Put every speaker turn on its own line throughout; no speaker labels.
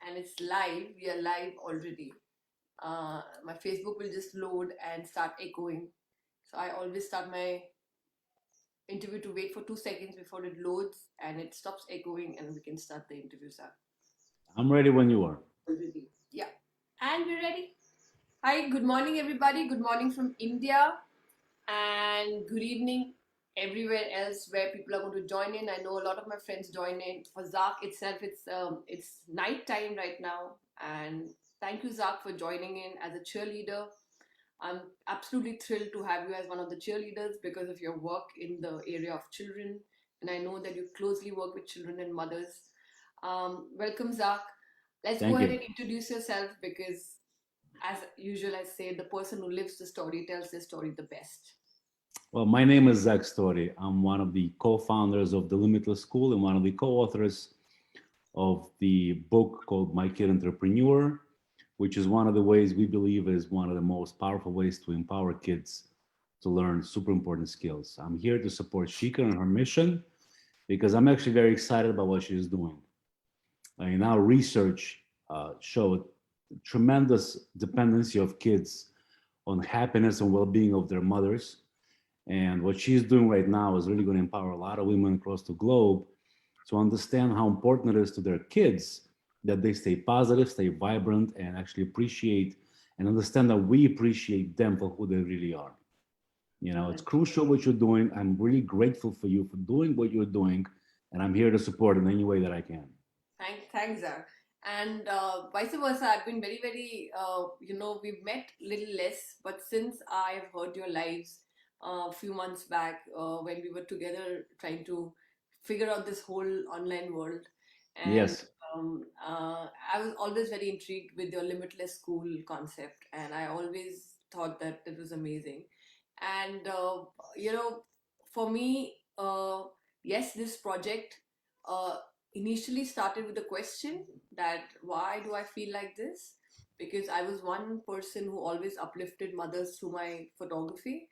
and it's live. We are live already. My Facebook will just load and start echoing. So I always start my interview to wait for 2 seconds before it loads and it stops echoing and we can start the interview, sir.
I'm ready when you are.
Already. Yeah. And we're ready. Hi, good morning, everybody. Good morning from India. And good evening everywhere else where people are going to join in. I know a lot of my friends join in. For Zach itself, it's night time right now, and thank you, Zach, for joining in as a cheerleader. I'm absolutely thrilled to have you as one of the cheerleaders because of your work in the area of children, and I know that you closely work with children and mothers. Welcome, Zach. Let's go
Thank
ahead
you.
and introduce yourself because, as usual, I say the person who lives the story tells the story the best.
Well, my name is Zach Story. I'm one of the co-founders of the Limitless School and one of the co-authors of the book called My Kid Entrepreneur, which is one of the ways we believe is one of the most powerful ways to empower kids to learn super important skills. I'm here to support Shika and her mission because I'm actually very excited about what she's doing. And our research showed tremendous dependency of kids on happiness and well-being of their mothers. And what she's doing right now is really going to empower a lot of women across the globe to understand how important it is to their kids that they stay positive, stay vibrant, and actually appreciate and understand that we appreciate them for who they really are. You know, it's crucial what you're doing. I'm really grateful for you for doing what you're doing, and I'm here to support in any way that I can.
Thanks, Zach. And vice versa, I've been we've met little less, but since I have heard your lives a few months back when we were together trying to figure out this whole online world, and
Yes.
I was always very intrigued with your limitless school concept, and I always thought that it was amazing. And you know, for me, yes, this project. Initially started with a question that why do I feel like this? Because I was one person who always uplifted mothers through my photography,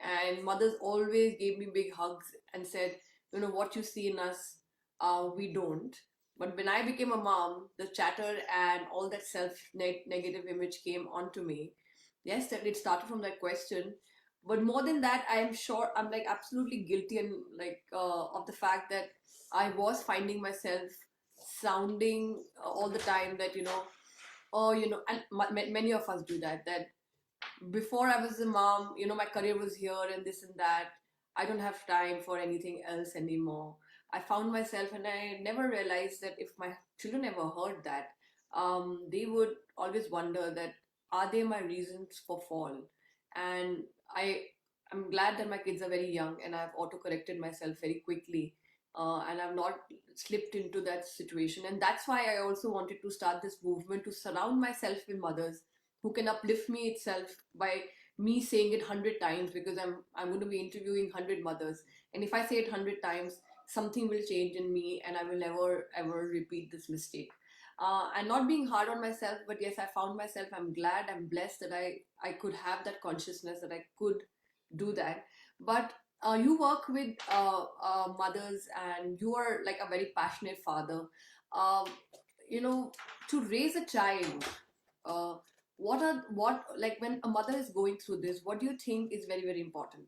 and mothers always gave me big hugs and said, you know, what you see in us, we don't. But when I became a mom, the chatter and all that negative image came onto me. Yes, that it started from that question, but more than that, I'm sure I'm like absolutely guilty and of the fact that I was finding myself sounding all the time that oh and many of us do that. That before I was a mom, my career was here and this and that. I don't have time for anything else anymore. I found myself, and I never realized that if my children ever heard that, they would always wonder that are they my reasons for fall? And I I'm glad that my kids are very young and I've auto corrected myself very quickly, and I've not slipped into that situation. And that's why I also wanted to start this movement to surround myself with mothers who can uplift me itself by me saying it 100 times, because I'm going to be interviewing 100 mothers, and if I say it 100 times, something will change in me and I will never ever repeat this mistake. And not being hard on myself, but yes, I found myself, I'm glad, I'm blessed that I could have that consciousness that I could do that. But you work with mothers, and you are like a very passionate father. um, you know, to raise a child, uh, what like when a mother is going through this, what do you think is very very important?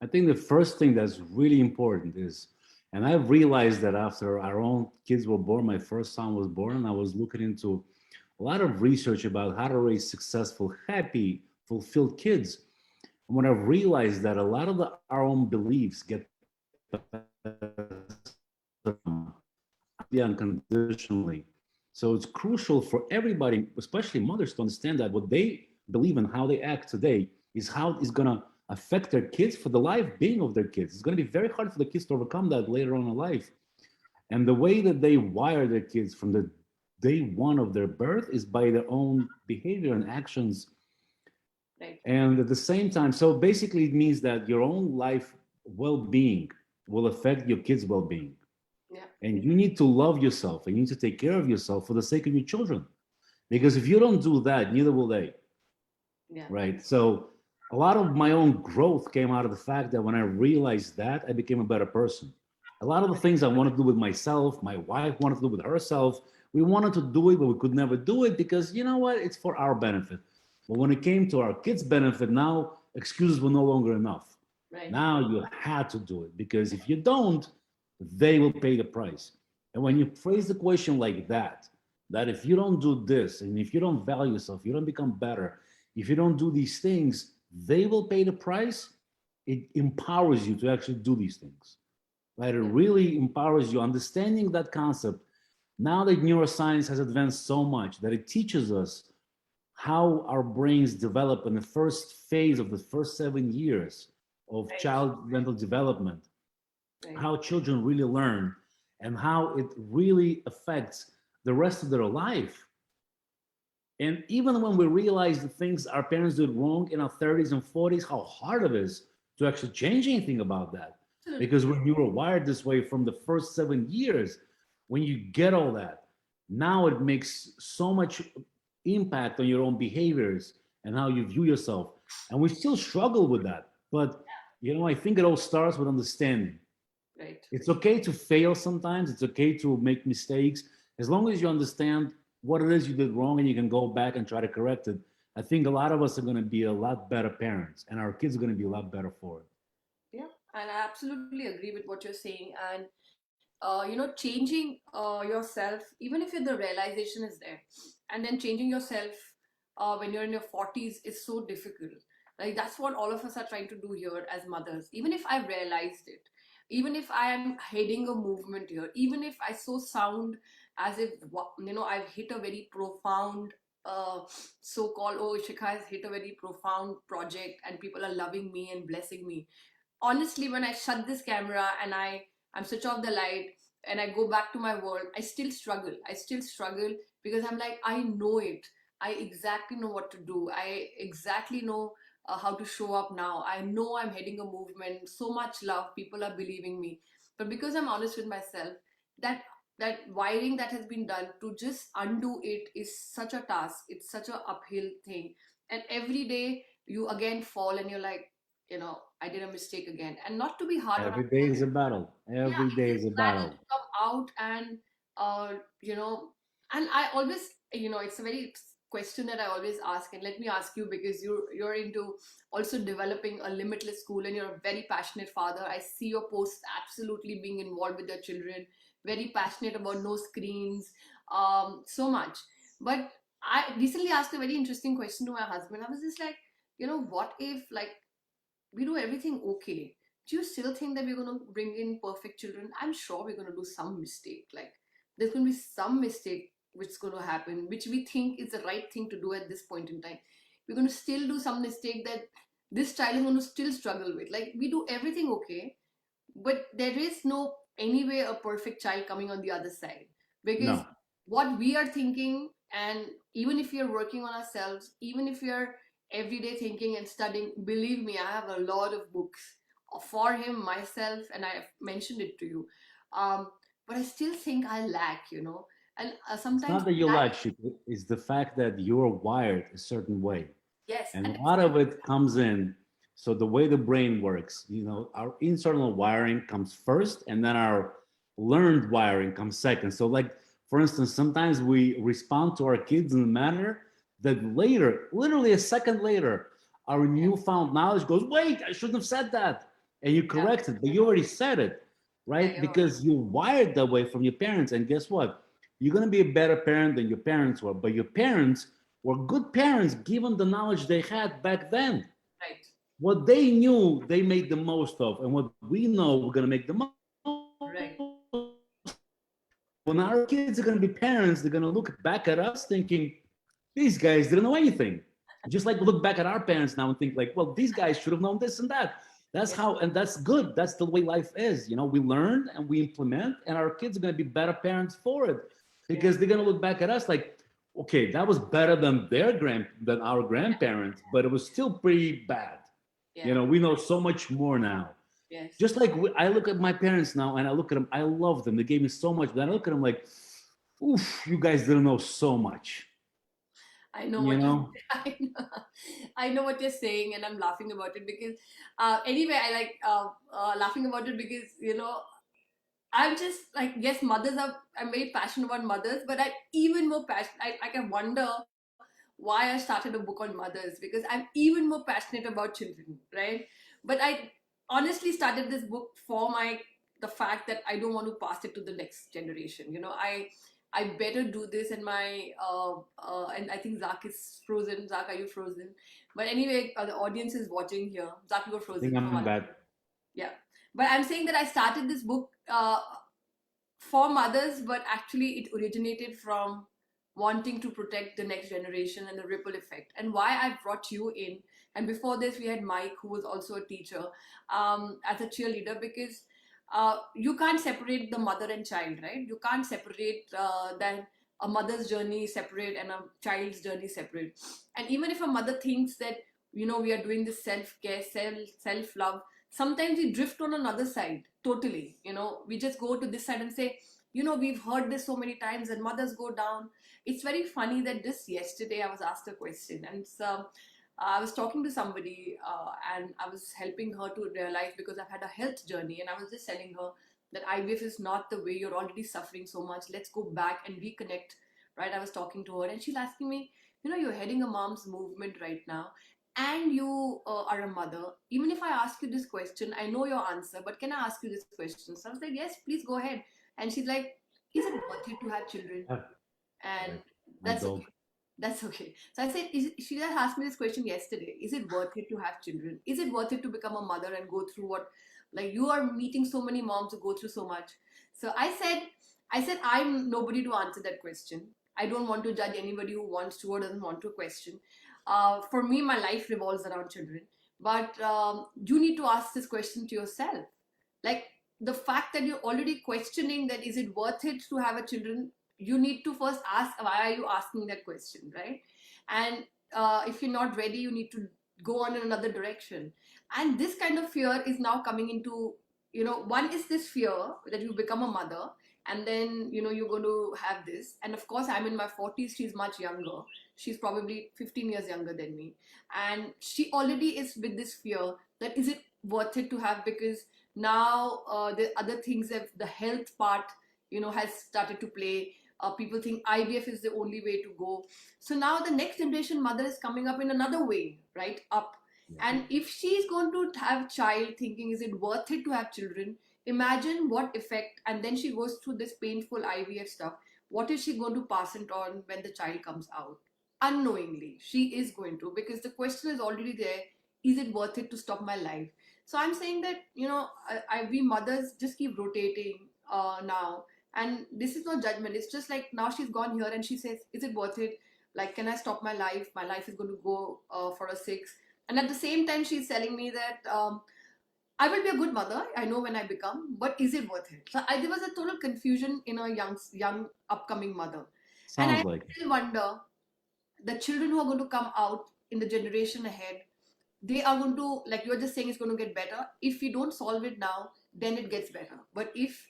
I think the first thing that's really important is, and I've realized that after our own kids were born, my first son was born, and I was looking into a lot of research about how to raise successful, happy, fulfilled kids. And when I've realized that a lot of our own beliefs get unconditionally. So it's crucial for everybody, especially mothers, to understand that what they believe and how they act today is how it's going to affect their kids for the life being of their kids. It's going to be very hard for the kids to overcome that later on in life. And the way that they wire their kids from the day one of their birth is by their own behavior and actions.
Right.
And at the same time, so basically, it means that your own life well being will affect your kids' well being.
Yeah.
And you need to love yourself and you need to take care of yourself for the sake of your children. Because if you don't do that, neither will they.
Yeah.
Right. So a lot of my own growth came out of the fact that when I realized that, I became a better person. A lot of the things I wanted to do with myself, my wife wanted to do with herself. We wanted to do it, but we could never do it because you know what? It's for our benefit. But when it came to our kids' benefit, now excuses were no longer enough.
Right.
Now you had to do it because if you don't, they will pay the price. And when
Right.
you phrase the question like that, that if you don't do this and if you don't value yourself, you don't become better, if you don't do these things, they will pay the price. It empowers you to actually do these things, right? It
Yeah.
really empowers you. Understanding that concept, now that neuroscience has advanced so much that it teaches us how our brains develop in the first phase of the first 7 years of
Right.
child mental development,
Right.
how children really learn, and how it really affects the rest of their life. And even when we realize the things our parents did wrong in our 30s and 40s, how hard it is to actually change anything about that.
Absolutely.
Because when you were wired this way from the first 7 years, when you get all that, now it makes so much impact on your own behaviors and how you view yourself. And we still struggle with that. But, I think it all starts with understanding.
Right.
It's okay to fail sometimes. It's okay to make mistakes. As long as you understand what it is you did wrong and you can go back and try to correct it, I think a lot of us are going to be a lot better parents and our kids are going to be a lot better for it.
Yeah, and I absolutely agree with what you're saying. And changing yourself, even if the realization is there, and then changing yourself when you're in your 40s is so difficult. Like that's what all of us are trying to do here as mothers. Even if I realized it, even if I am heading a movement here, even if I so sound as if I've hit a very profound so-called, oh, Shikha has hit a very profound project and people are loving me and blessing me. Honestly, when I shut this camera and I'm switch off the light and I go back to my world, I still struggle because I'm like, I know it. I exactly know what to do. I exactly know how to show up now. I know I'm heading a movement, so much love, people are believing me. But because I'm honest with myself, that that wiring that has been done, to just undo it is such a task. It's such a uphill thing. And every day you again fall and you're like, I did a mistake again. And not to be hard on
Every day
ourselves.
is a battle.
Yeah,
Every day
it is
is a
battle
battle.
to come out and uh, you know, and I always, it's a very question that I always ask, and let me ask you because you're into also developing a limitless school and you're a very passionate father. I see your posts absolutely being involved with your children, very passionate about no screens, so much. But I recently asked a very interesting question to my husband. I was just like, what if like we do everything okay, do you still think that we're going to bring in perfect children? I'm sure we're going to do some mistake. Like there's going to be some mistake which is going to happen, which we think is the right thing to do at this point in time. We're going to still do some mistake that this child is going to still struggle with. Like we do everything okay, but there is no anyway a perfect child coming on the other side, because
No,
what we are thinking, and even if we are working on ourselves, even if we are everyday thinking and studying, believe me, I have a lot of books for him, myself, and I have mentioned it to you. um, but I still think I lack, and
it's
sometimes
not that you
that,
lack shit. It's the fact that you're wired a certain way.
yes,
And
and
a lot of it comes in. So the way the brain works, our internal wiring comes first, and then our learned wiring comes second. So, like for instance, sometimes we respond to our kids in a manner that later, literally a second later, our newfound knowledge goes, "Wait, I shouldn't have said that," and you
yeah,
correct it, but you already said it,
yeah,
right? Because you wired that way from your parents, and guess what? You're gonna be a better parent than your parents were, but your parents were good parents given the knowledge they had back then.
right,
What they knew, they made the most of, and what we know, we're going to make the most of.
right,
When our kids are going to be parents, they're going to look back at us thinking, these guys didn't know anything. Just like we look back at our parents now and think like, well, these guys should have known this and that. That's
yeah,
how, and that's good. That's the way life is. We learn and we implement, and our kids are going to be better parents for it
yeah,
because they're going to look back at us like, okay, that was better than our grandparents, but it was still pretty bad.
yeah,
We know so much more now.
yes.
Just like I look at my parents now and I look at them, I love them. They gave me so much. But I look at them like, oof, you guys didn't know so much.
I know
You
what you
know,
I know, I know what you're saying, and I'm laughing about it because anyway, I like laughing about it because I'm just like, yes, mothers are, I'm very passionate about mothers, but I'm even more passionate. I can wonder why I started a book on mothers, because I'm even more passionate about children, right? But I honestly started this book for the fact that I don't want to pass it to the next generation. I better do this, and and I think Zach is frozen. Zach, are you frozen? But anyway, the audience is watching here. Zach, you were
I think
frozen for
I'm
one.
back.
Yeah, but I'm saying that I started this book for mothers, but actually it originated from wanting to protect the next generation and the ripple effect. And why I brought you in, and before this we had Mike, who was also a teacher, as a cheerleader, because you can't separate the mother and child, right? You can't separate that a mother's journey separate and a child's journey separate. And even if a mother thinks that, we are doing this self-care, self-love, sometimes we drift on another side totally. We just go to this side and say, we've heard this so many times, and mothers go down. It's very funny that just yesterday I was asked a question, and I was talking to somebody, and I was helping her to realize, because I've had a health journey, and I was just telling her that IVF is not the way. You're already suffering so much. Let's go back and reconnect, right? I was talking to her, and she's asking me, you're heading a mom's movement right now, and you are a mother. Even if I ask you this question, I know your answer, but can I ask you this question? So I was like, yes, please go ahead. And she's like, is it worth it to have children?
Yeah,
And
right. My
that's okay.
dog.
That's okay. So I said, she just asked me this question yesterday. Is it worth it to have children? Is it worth it to become a mother and go through what, like, you are meeting so many moms who go through so much? So I said, I'm nobody to answer that question. I don't want to judge anybody who wants to or doesn't want to question. For me, my life revolves around children. But you need to ask this question to yourself. Like, the fact that you're already questioning that, is it worth it to have a children, you need to first ask, why are you asking that question, right? And if you're not ready, you need to go on in another direction. And this kind of fear is now coming into, one is this fear that you become a mother, and then you're going to have this. And of course, I'm in my 40s, she's much younger. She's probably 15 years younger than me, and she already is with this fear that, is it worth it to have, because now the other things, have the health part has started to play. People think IVF is the only way to go. So now the next generation mother is coming up in another way, right? Up.
Yeah.
And if she's going to have child thinking, is it worth it to have children? Imagine what effect. And then she goes through this painful IVF stuff. What is she going to pass it on when the child comes out? Unknowingly, she is going to, because the question is already there. Is it worth it to stop my life? So I'm saying that, we mothers just keep rotating now. And this is no judgment. It's just like, now she's gone here and she says, is it worth it? Like, can I stop my life? My life is going to go for a six. And at the same time, she's telling me that, I will be a good mother, I know, when I become, but is it worth it? So there was a total confusion in a young upcoming mother. And I
Sounds like it.
still wonder, the children who are going to come out in the generation ahead, they are going to, like you're just saying, it's going to get better. If we don't solve it now, then it gets better. But if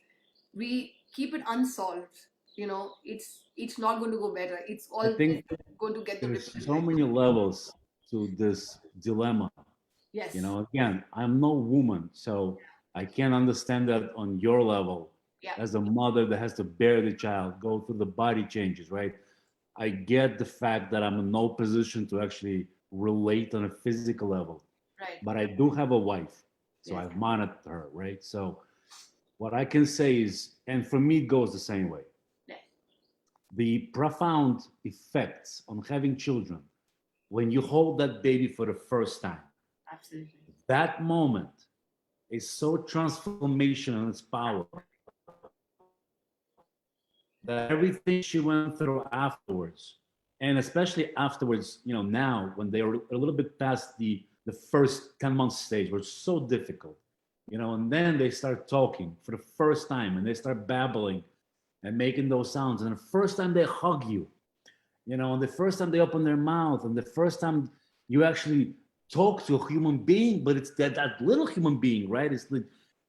we keep it unsolved, it's not going to go better. It's
I
all
think
going to get the
there's
ripple
so
effect.
many levels to this dilemma.
Yes.
Again, I'm no woman, so I can't understand that on your level
Yeah.
as a mother that has to bear the child, go through the body changes, right? I get the fact that I'm in no position to actually relate on a physical level,
Right.
but I do have a wife, so
Yes.
I've monitored her, right? So what I can say is, and for me, it goes the same way.
Yes.
The profound effects on having children when you hold that baby for the first time,
Absolutely.
that moment is so transformational in its power that everything she went through afterwards, and especially afterwards, now when they are a little bit past the first 10 months stage, where it's so difficult, and then they start talking for the first time and they start babbling and making those sounds. And the first time they hug you, and the first time they open their mouth, and the first time you actually talk to a human being, but it's that little human being, right? It's like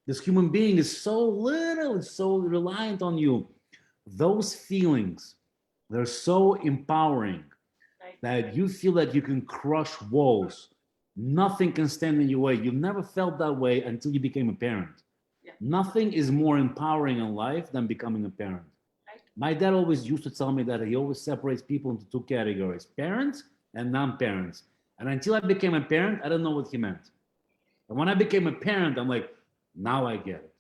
this human being is so little, it's so reliant on you. Those feelings, they're so empowering
Right.
that you feel that you can crush walls. Nothing can stand in your way. You've never felt that way until you became a parent.
Yeah.
Nothing is more empowering in life than becoming a parent.
Right.
My dad always used to tell me that he always separates people into two categories: parents and non parents. And until I became a parent, I didn't know what he meant. And when I became a parent, I'm like, now I get it.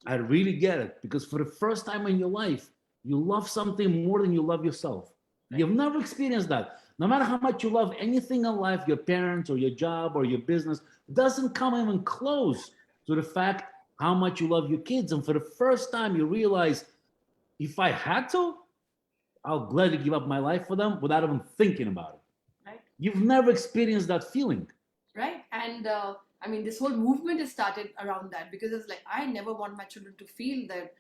I really get it, because for the first time in your life, you love something more than you love yourself.
Right.
You've never experienced that. No matter how much you love anything in life, your parents or your job or your business, doesn't come even close to the fact how much you love your kids. And for the first time, you realize, if I had to, I'll gladly give up my life for them without even thinking about it.
Right.
You've never experienced that feeling.
Right. And I mean, this whole movement is started around that, because it's like, I never want my children to feel that,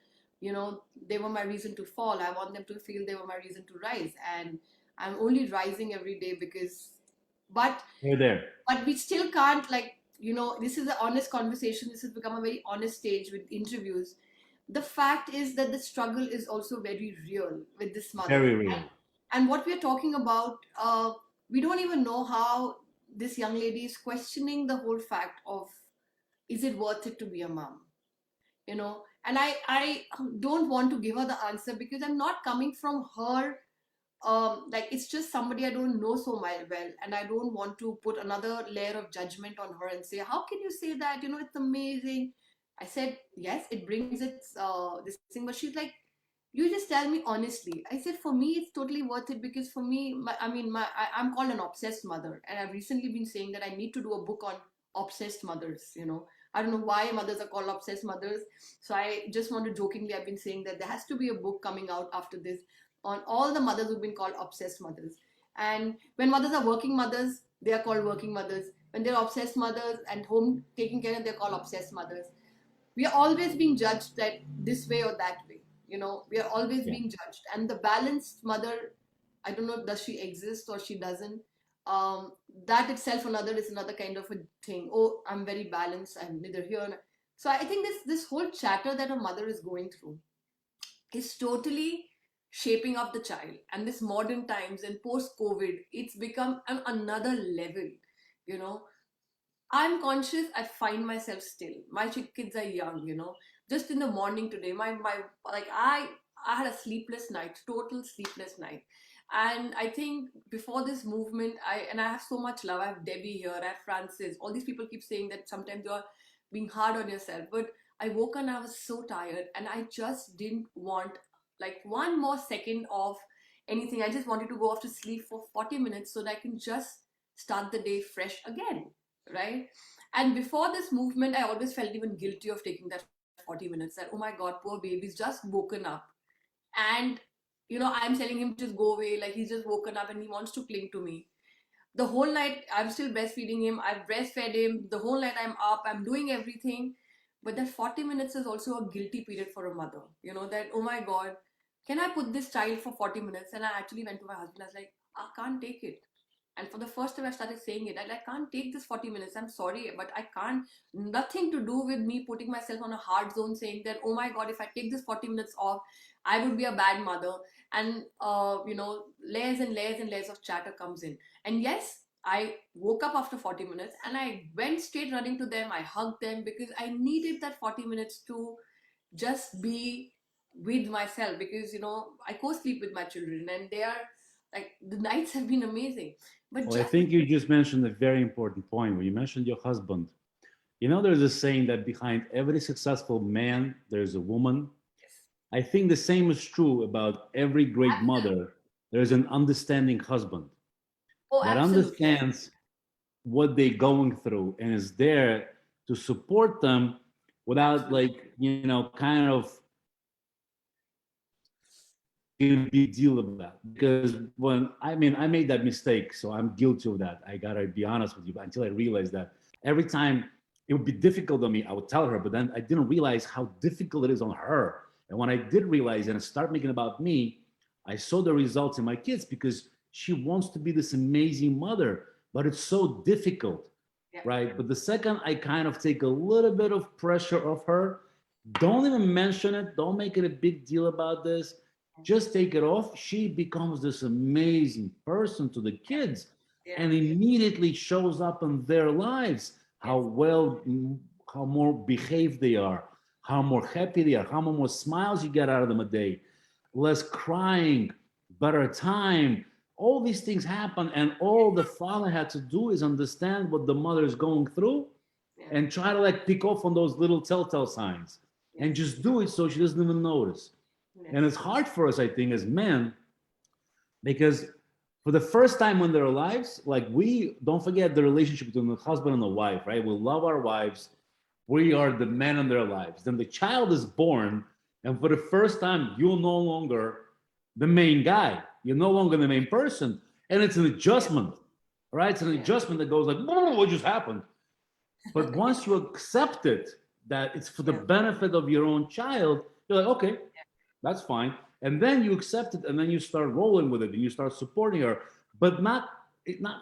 they were my reason to fall. I want them to feel they were my reason to rise. And I'm only rising every day because, but
You're there.
we still can't, like, this is an honest conversation. This has become a very honest stage with interviews. The fact is that the struggle is also very real with this mother.
Very real.
And what we're talking about, we don't even know how this young lady is questioning the whole fact of, is it worth it to be a mom? And I don't want to give her the answer, because I'm not coming from her, like, it's just somebody I don't know so well, and I don't want to put another layer of judgment on her and say, how can you say that, it's amazing. I said, yes, it brings its this thing, but she's like, you just tell me honestly. I said, for me it's totally worth it, because for me, I'm called an obsessed mother, and I've recently been saying that I need to do a book on obsessed mothers. I don't know why mothers are called obsessed mothers. So I just want to jokingly, I've been saying that there has to be a book coming out after this on all the mothers who've been called obsessed mothers. And when mothers are working mothers, they are called working mothers. When they're obsessed mothers and home taking care, they're called obsessed mothers. We are always being judged that this way or that way. We are always
Yeah.
being judged. And the balanced mother, I don't know, does she exist or she doesn't? That itself another is another kind of a thing. Oh, I'm very balanced. I'm neither here. So I think this whole chatter that a mother is going through is totally shaping up the child. And this modern times and post COVID, it's become another level. You know, I'm conscious. I find myself still. My kids are young. Just in the morning today, my like I had a sleepless night, total sleepless night. And I think before this movement, I have so much love. I have Debbie here, I have Francis. All these people keep saying that sometimes you're being hard on yourself. But I woke up and I was so tired, and I just didn't want like one more second of anything. I just wanted to go off to sleep for 40 minutes so that I can just start the day fresh again, right? And before this movement, I always felt even guilty of taking that 40 minutes. That, oh my God, poor baby's just woken up. And, I'm telling him to just go away. Like, he's just woken up and he wants to cling to me. The whole night, I'm still breastfeeding him. I've breastfed him. The whole night, I'm up. I'm doing everything. But that 40 minutes is also a guilty period for a mother. That, oh my God, can I put this child for 40 minutes? And I actually went to my husband. I was like, I can't take it. And for the first time, I started saying it. I can't take this 40 minutes. I'm sorry, but I can't. Nothing to do with me putting myself on a hard zone saying that, oh my God, if I take this 40 minutes off, I would be a bad mother. And, layers and layers and layers of chatter comes in. And yes, I woke up after 40 minutes and I went straight running to them. I hugged them because I needed that 40 minutes to just be with myself, because I co-sleep with my children, and they are like, the nights have been amazing. But
Well, I
just
think you just mentioned a very important point when you mentioned your husband. You know, there's a saying that behind every successful man, there's a woman.
yes.
I think the same is true about every great mother. There's an understanding husband
Oh,
that
absolutely.
understands what they're going through and is there to support them without,
Absolutely.
like, kind of making a big deal about that. Because when I made that mistake, so I'm guilty of that. I gotta be honest with you. But until I realized that every time it would be difficult on me, I would tell her. But then I didn't realize how difficult it is on her. And when I did realize and start making about me, I saw the results in my kids, because she wants to be this amazing mother, but it's so difficult,
Yeah.
right? But the second I kind of take a little bit of pressure off her, don't even mention it, don't make it a big deal about this, just take it off, she becomes this amazing person to the kids,
Yeah.
and immediately shows up in their lives how
Yes.
well, how more behaved they are, how more happy they are, how more smiles you get out of them a day, less crying, better time. All these things happen, and all the father had to do is understand what the mother is going through
Yeah.
and try to like pick off on those little telltale signs and
Yes.
just do it so she doesn't even notice. And it's
Yes.
hard for us, I think, as men, because for the first time in their lives, like we don't forget the relationship between the husband and the wife, right? We love our wives. We are the men in their lives. Then the child is born, and for the first time, you're no longer the main guy. You're no longer the main person, and it's an
Yeah.
adjustment, right? It's an
Yeah.
adjustment that goes like, what just happened? But once you accept it, that it's for the
Yeah.
benefit of your own child, you're like, okay, that's fine. And then you accept it, and then you start rolling with it, and you start supporting her, but not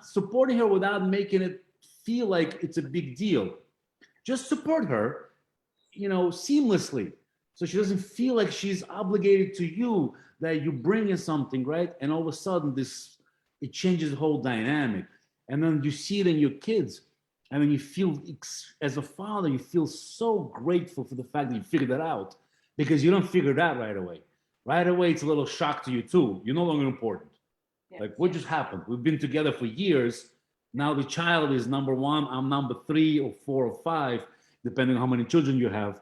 supporting her without making it feel like it's a big deal. Just support her, seamlessly, so she doesn't feel like she's obligated to you, that you bring in something, right? And all of a sudden, this it changes the whole dynamic, and then you see it in your kids, and then you feel, as a father, you feel so grateful for the fact that you figured that out, because you don't figure that right away. Right away, it's a little shock to you too. You're no longer important.
Yeah.
Like, what just happened? We've been together for years. Now the child is number one. I'm number three or four or five, depending on how many children you have.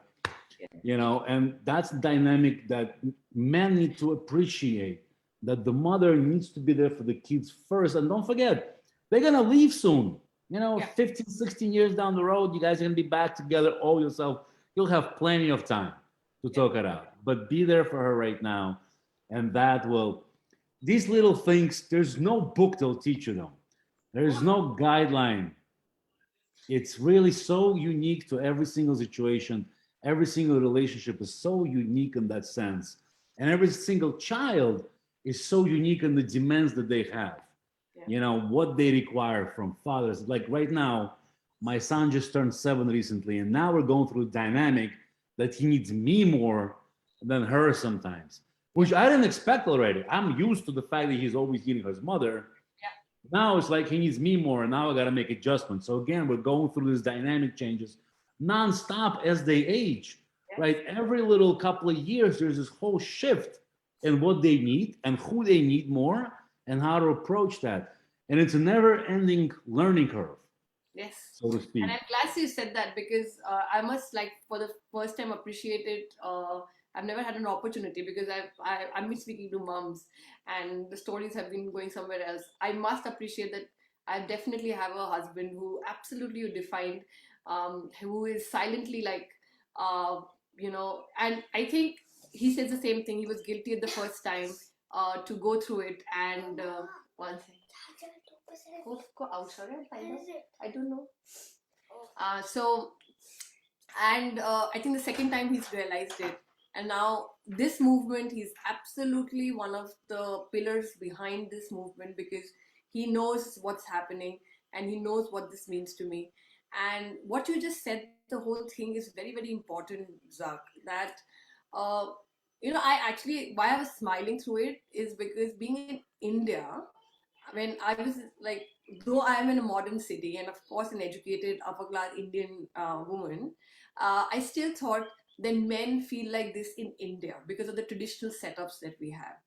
And that's the dynamic that men need to appreciate. That the mother needs to be there for the kids first. And don't forget, they're gonna leave soon.
Yeah.
15, 16 years down the road, you guys are gonna be back together all yourself. You'll have plenty of time to
Yeah.
talk it out. But be there for her right now. And that will, these little things, there's no book that'll teach you them. There's no guideline. It's really so unique to every single situation. Every single relationship is so unique in that sense. And every single child is so unique in the demands that they have,
Yeah.
what they require from fathers. Like right now, my son just turned 7 recently, and now we're going through a dynamic that he needs me more than her sometimes, which I didn't expect already. I'm used to the fact that he's always needing his mother. Now it's like he needs me more, and now I got to make adjustments. So again, we're going through these dynamic changes nonstop as they age,
Yes.
right? Every little couple of years, there's this whole shift in what they need and who they need more and how to approach that. And it's a never-ending learning curve,
Yes.
so to
And
speak.
I'm glad you said that because I must like for the first time appreciate it. I've never had an opportunity because I've been speaking to moms and the stories have been going somewhere else. I must appreciate that I definitely have a husband who absolutely you defined, who is silently like, uh, and I think he says the same thing. He was guilty at the first time to go through it and one thing. Go outside, I don't know. So and I think the second time he's realized it, and now this movement, he's absolutely one of the pillars behind this movement because he knows what's happening and he knows what this means to me. And what you just said, the whole thing is very very important, Zach, that uh, I actually, why I was smiling through it is because being in India, when I was like, though I am in a modern city and of course an educated upper class Indian woman, I still thought that men feel like this in India because of the traditional setups that we have.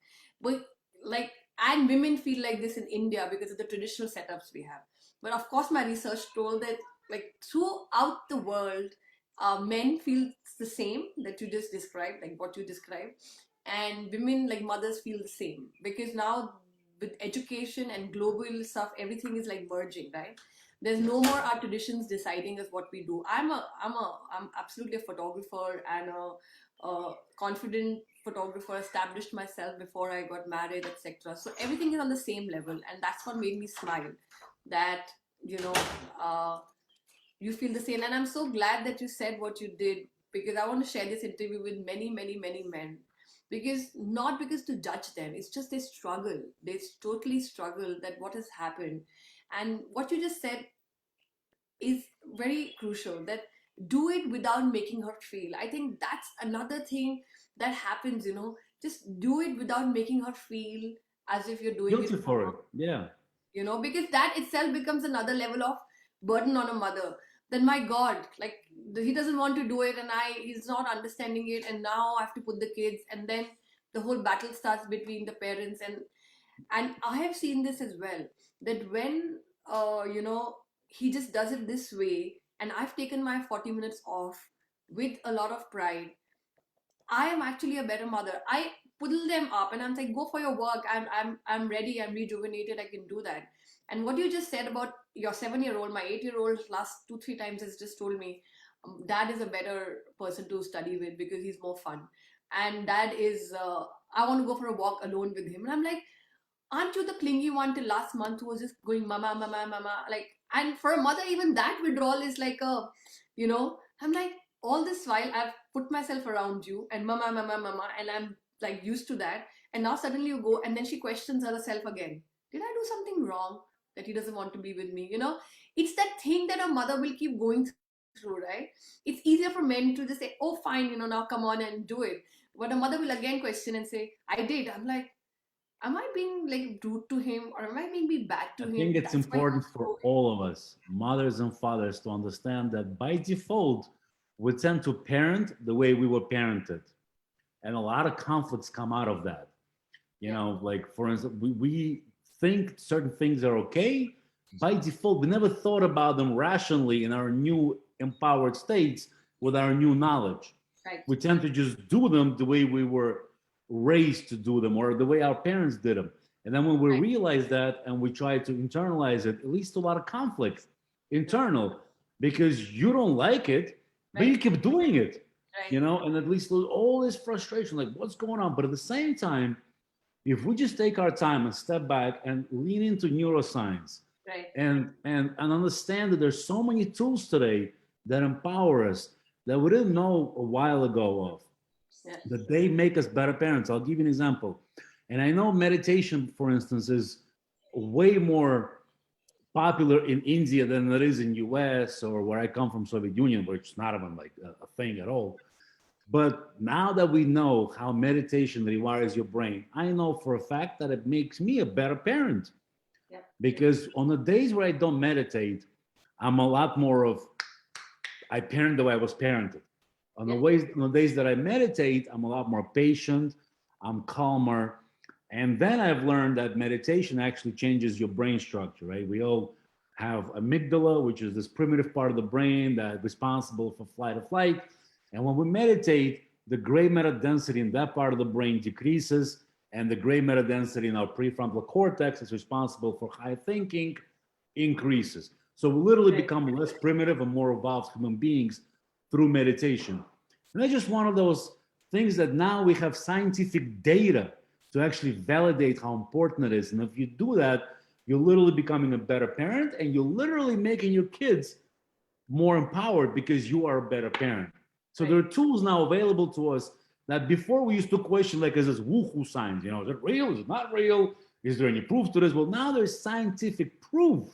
But like, and women feel like this in India because of the traditional setups we have. But of course, my research told that like throughout the world, men feel the same that you just described, like what you described, and women like mothers feel the same because now with education and global stuff, everything is like merging, right? There's no more our traditions deciding us what we do. I'm absolutely a photographer and a confident photographer, established myself before I got married, etc. So everything is on the same level, and that's what made me smile. That you know, uh, you feel the same, and I'm so glad that you said what you did because I want to share this interview with many, many, many men because not because to judge them, it's just they totally struggle that what has happened. And what you just said is very crucial, that do it without making her feel. I think that's another thing that happens, just do it without making her feel as if you're doing it
Guilty for it. Yeah.
because that itself becomes another level of burden on a mother. then my God, like he doesn't want to do it, and he's not understanding it, and now I have to put the kids, and then the whole battle starts between the parents. And I have seen this as well, that when he just does it this way, and I've taken my 40 minutes off with a lot of pride, I am actually a better mother. I puddle them up and I'm like, go for your work. I'm ready. I'm rejuvenated. I can do that. And what you just said about your 7-year old, my 8-year old last 2-3 times has just told me, dad is a better person to study with because he's more fun. And dad is, I want to go for a walk alone with him. And I'm like, aren't you the clingy one till last month who was just going mama, mama, mama? Like, and for a mother, even that withdrawal is like I'm like, all this while I've put myself around you and mama, mama, mama, and I'm like used to that. And now suddenly you go, and then she questions herself again. Did I do something wrong that he doesn't want to be with me? It's that thing that a mother will keep going through, right? It's easier for men to just say, oh, fine, now come on and do it. But a mother will again question and say, I did. I'm like, am I being like rude to him, or am I being bad
I
to
think
him?
it's
That's why
important
he's
for
growing.
all of us, mothers and fathers, to understand that by default, we tend to parent the way we were parented. And a lot of conflicts come out of that.
Yeah,
Like for instance, we think certain things are okay. By default, we never thought about them rationally in our new empowered states with our new knowledge.
right,
We tend to just do them the way we were raised to do them or the way our parents did them. And then when we
right,
realize that and we try to internalize it, it leads to a lot of conflict
right,
internal because you don't like it, but you
right,
keep doing it,
right,
and at least all this frustration, like what's going on? But at the same time, if we just take our time and step back and lean into neuroscience
right.
and understand that there's so many tools today that empower us that we didn't know a while ago of,
Yeah,
that they make us better parents. I'll give you an example. And I know meditation, for instance, is way more popular in India than it is in US or where I come from, Soviet Union, which is not even like a thing at all. But now that we know how meditation rewires your brain, I know for a fact that it makes me a better parent
yeah,
because on the days where I don't meditate, I'm a lot more of I parent the way I was parented.
yeah,
On the days that I meditate, I'm a lot more patient, I'm calmer. And then I've learned that meditation actually changes your brain structure, right? We all have amygdala, which is this primitive part of the brain that's responsible for flight or flight. And when we meditate, the gray matter density in that part of the brain decreases, and the gray matter density in our prefrontal cortex is responsible for high thinking increases. So we literally
right,
become less primitive and more evolved human beings through meditation. And that's just one of those things that now we have scientific data to actually validate how important it is. And if you do that, you're literally becoming a better parent and you're literally making your kids more empowered because you are a better parent. So there
right,
are tools now available to us that before we used to question, like, is this woohoo science? Is it real? Is it not real? Is there any proof to this? Well, now there's scientific proof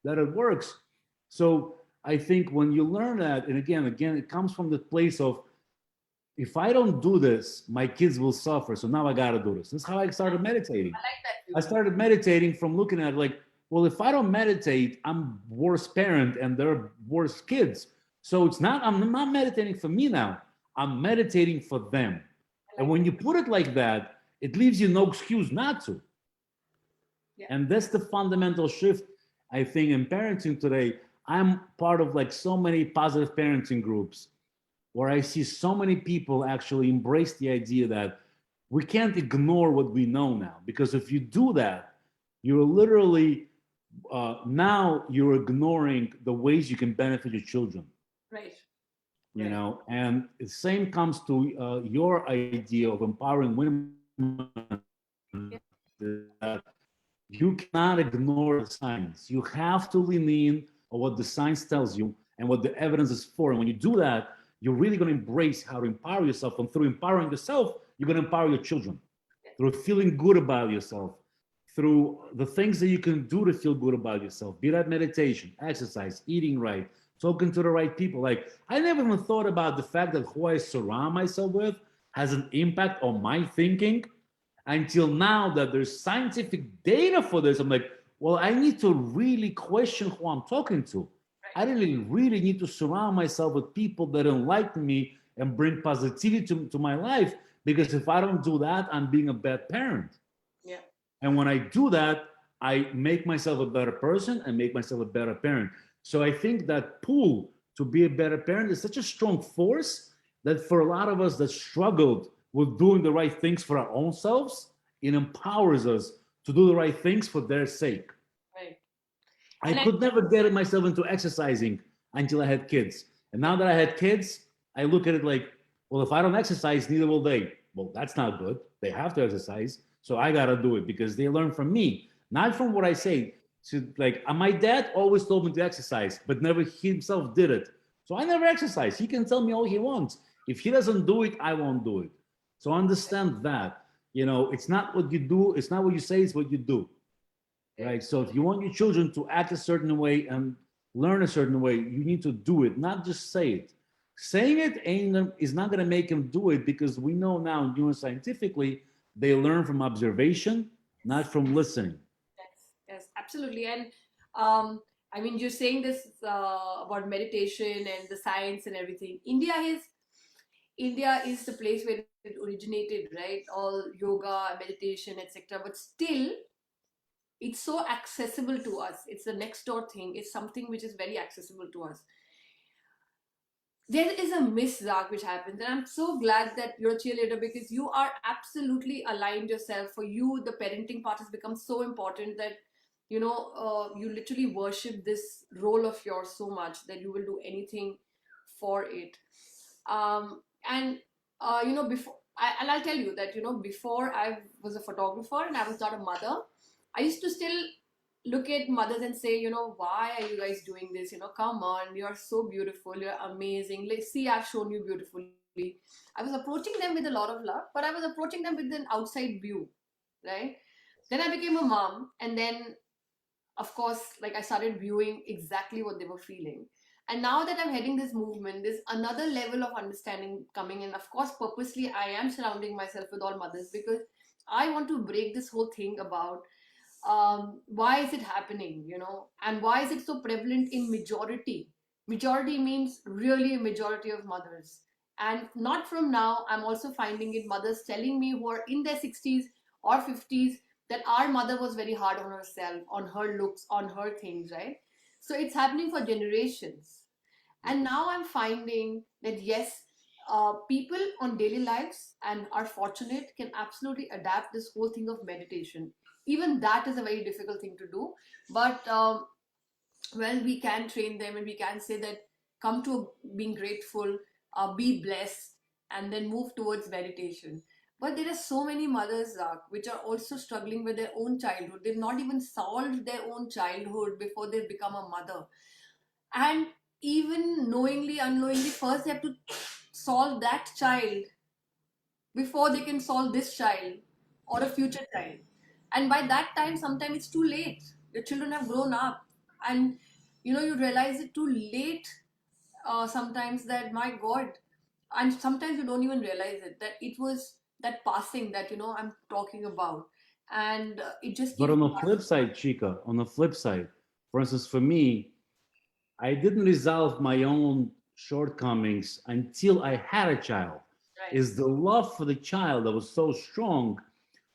that it works. So I think when you learn that, and again, it comes from the place of if I don't do this, my kids will suffer. So now I got to do this. That's how I
yeah.
started meditating.
I like that
I
view.
started meditating from looking at like, well, if I don't meditate, I'm worse parent and they're worse kids. So I'm not meditating for me now. I'm meditating for them.
I
And
like
when
that.
you put it like that, it leaves you no excuse not to.
Yeah,
And that's the fundamental shift, I think, in parenting today. I'm part of like so many positive parenting groups where I see so many people actually embrace the idea that we can't ignore what we know now. Because if you do that, you're literally now you're ignoring the ways you can benefit your children.
right, right.
And the same comes to your idea of empowering women
Yeah,
that you cannot ignore the science. You have to lean in on what the science tells you and what the evidence is for. And when you do that, you're really going to embrace how to empower yourself. And through empowering yourself, you're going to empower your children through feeling good about yourself, through the things that you can do to feel good about yourself, be that meditation, exercise, eating right, talking to the right people. Like, I never even thought about the fact that who I surround myself with has an impact on my thinking until now that there's scientific data for this. I'm like, well, I need to really question who I'm talking to. I didn't really need to surround myself with people that enlighten me and bring positivity to my life. Because if I don't do that, I'm being a bad parent.
Yeah.
And when I do that, I make myself a better person and make myself a better parent. So I think that pull to be a better parent is such a strong force that for a lot of us that struggled with doing the right things for our own selves, it empowers us to do the right things for their sake.
Right.
I
And I
could never get myself into exercising until I had kids. And now that I had kids, I look at it like, well, if I don't exercise, neither will they. Well, that's not good. They have to exercise. So I got to do it because they learn from me, not from what I say. So, like, my dad always told me to exercise, but never he himself did it. So I never exercise. He can tell me all he wants. If he doesn't do it, I won't do it. So understand that. It's not what you do, it's not what you say, it's what you do.
right.
Right? So if you want your children to act a certain way and learn a certain way, you need to do it, not just say it. Saying it is not going to make them do it because we know now neuroscientifically they learn from observation, not from listening.
Yes, yes, absolutely. And um, I mean, you're saying this about meditation and the science and everything. India is the place where it originated, right? All yoga, meditation, etc. But still, it's so accessible to us. It's the next door thing. It's something which is very accessible to us. There is a miss, Zach, which happens, and I'm so glad that you're a cheerleader because you are absolutely aligned yourself. For you, the parenting part has become so important that you literally worship this role of yours so much that you will do anything for it. And before and I'll tell you that before I was a photographer and I was not a mother, I used to still look at mothers and say, why are you guys doing this? Come on, you're so beautiful, you're amazing. Like, see, I've shown you beautifully. I was approaching them with a lot of love, but I was approaching them with an outside view, right? Then I became a mom, and then, of course, like I started viewing exactly what they were feeling. And now that I'm heading this movement, there's another level of understanding coming in. Of course, purposely, I am surrounding myself with all mothers because I want to break this whole thing about why is it happening, and why is it so prevalent in majority means really a majority of mothers. And not from now, I'm also finding it mothers telling me who are in their 60s or 50s that our mother was very hard on herself, on her looks, on her things, right? So it's happening for generations. And now I'm finding that yes, people on daily lives and are fortunate can absolutely adapt this whole thing of meditation. Even that is a very difficult thing to do, but well, we can train them and we can say that come to being grateful, be blessed, and then move towards meditation. But there are so many mothers, which are also struggling with their own childhood. They've not even solved their own childhood before they've become a mother. And even knowingly, unknowingly, first they have to solve that child before they can solve this child or a future child. And by that time, sometimes it's too late. Your children have grown up, and you realize it too late. Sometimes that, my God, and sometimes you don't even realize it that it was that passing that I'm talking about, and it just
But
keeps
on the flip
passing.
side, Chica, on the flip side, for instance, for me, I didn't resolve my own shortcomings until I had a child.
Right.
Is the love for the child that was so strong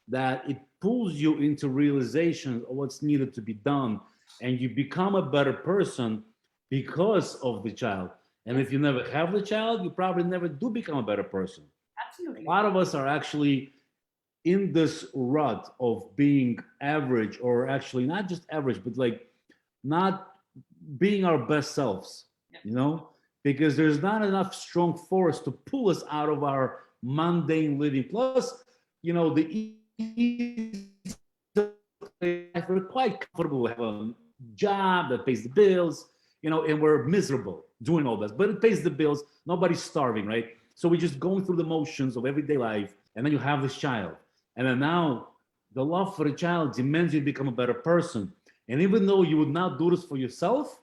that it pulls you into realization of what's needed to be done, and you become a better person because of the child. And
Yes,
if you never have the child, you probably never do become a better person. A
absolutely.
lot of us are actually in this rut of being average, or actually not just average, but like not being our best selves,
Yeah.
you know, because there's not enough strong force to pull us out of our mundane living. Plus, the easy life, we're quite comfortable. We have a job that pays the bills, and we're miserable doing all this, but it pays the bills. Nobody's starving, right? So we're just going through the motions of everyday life, and then you have this child, and then now the love for the child demands you become a better person. And even though you would not do this for yourself,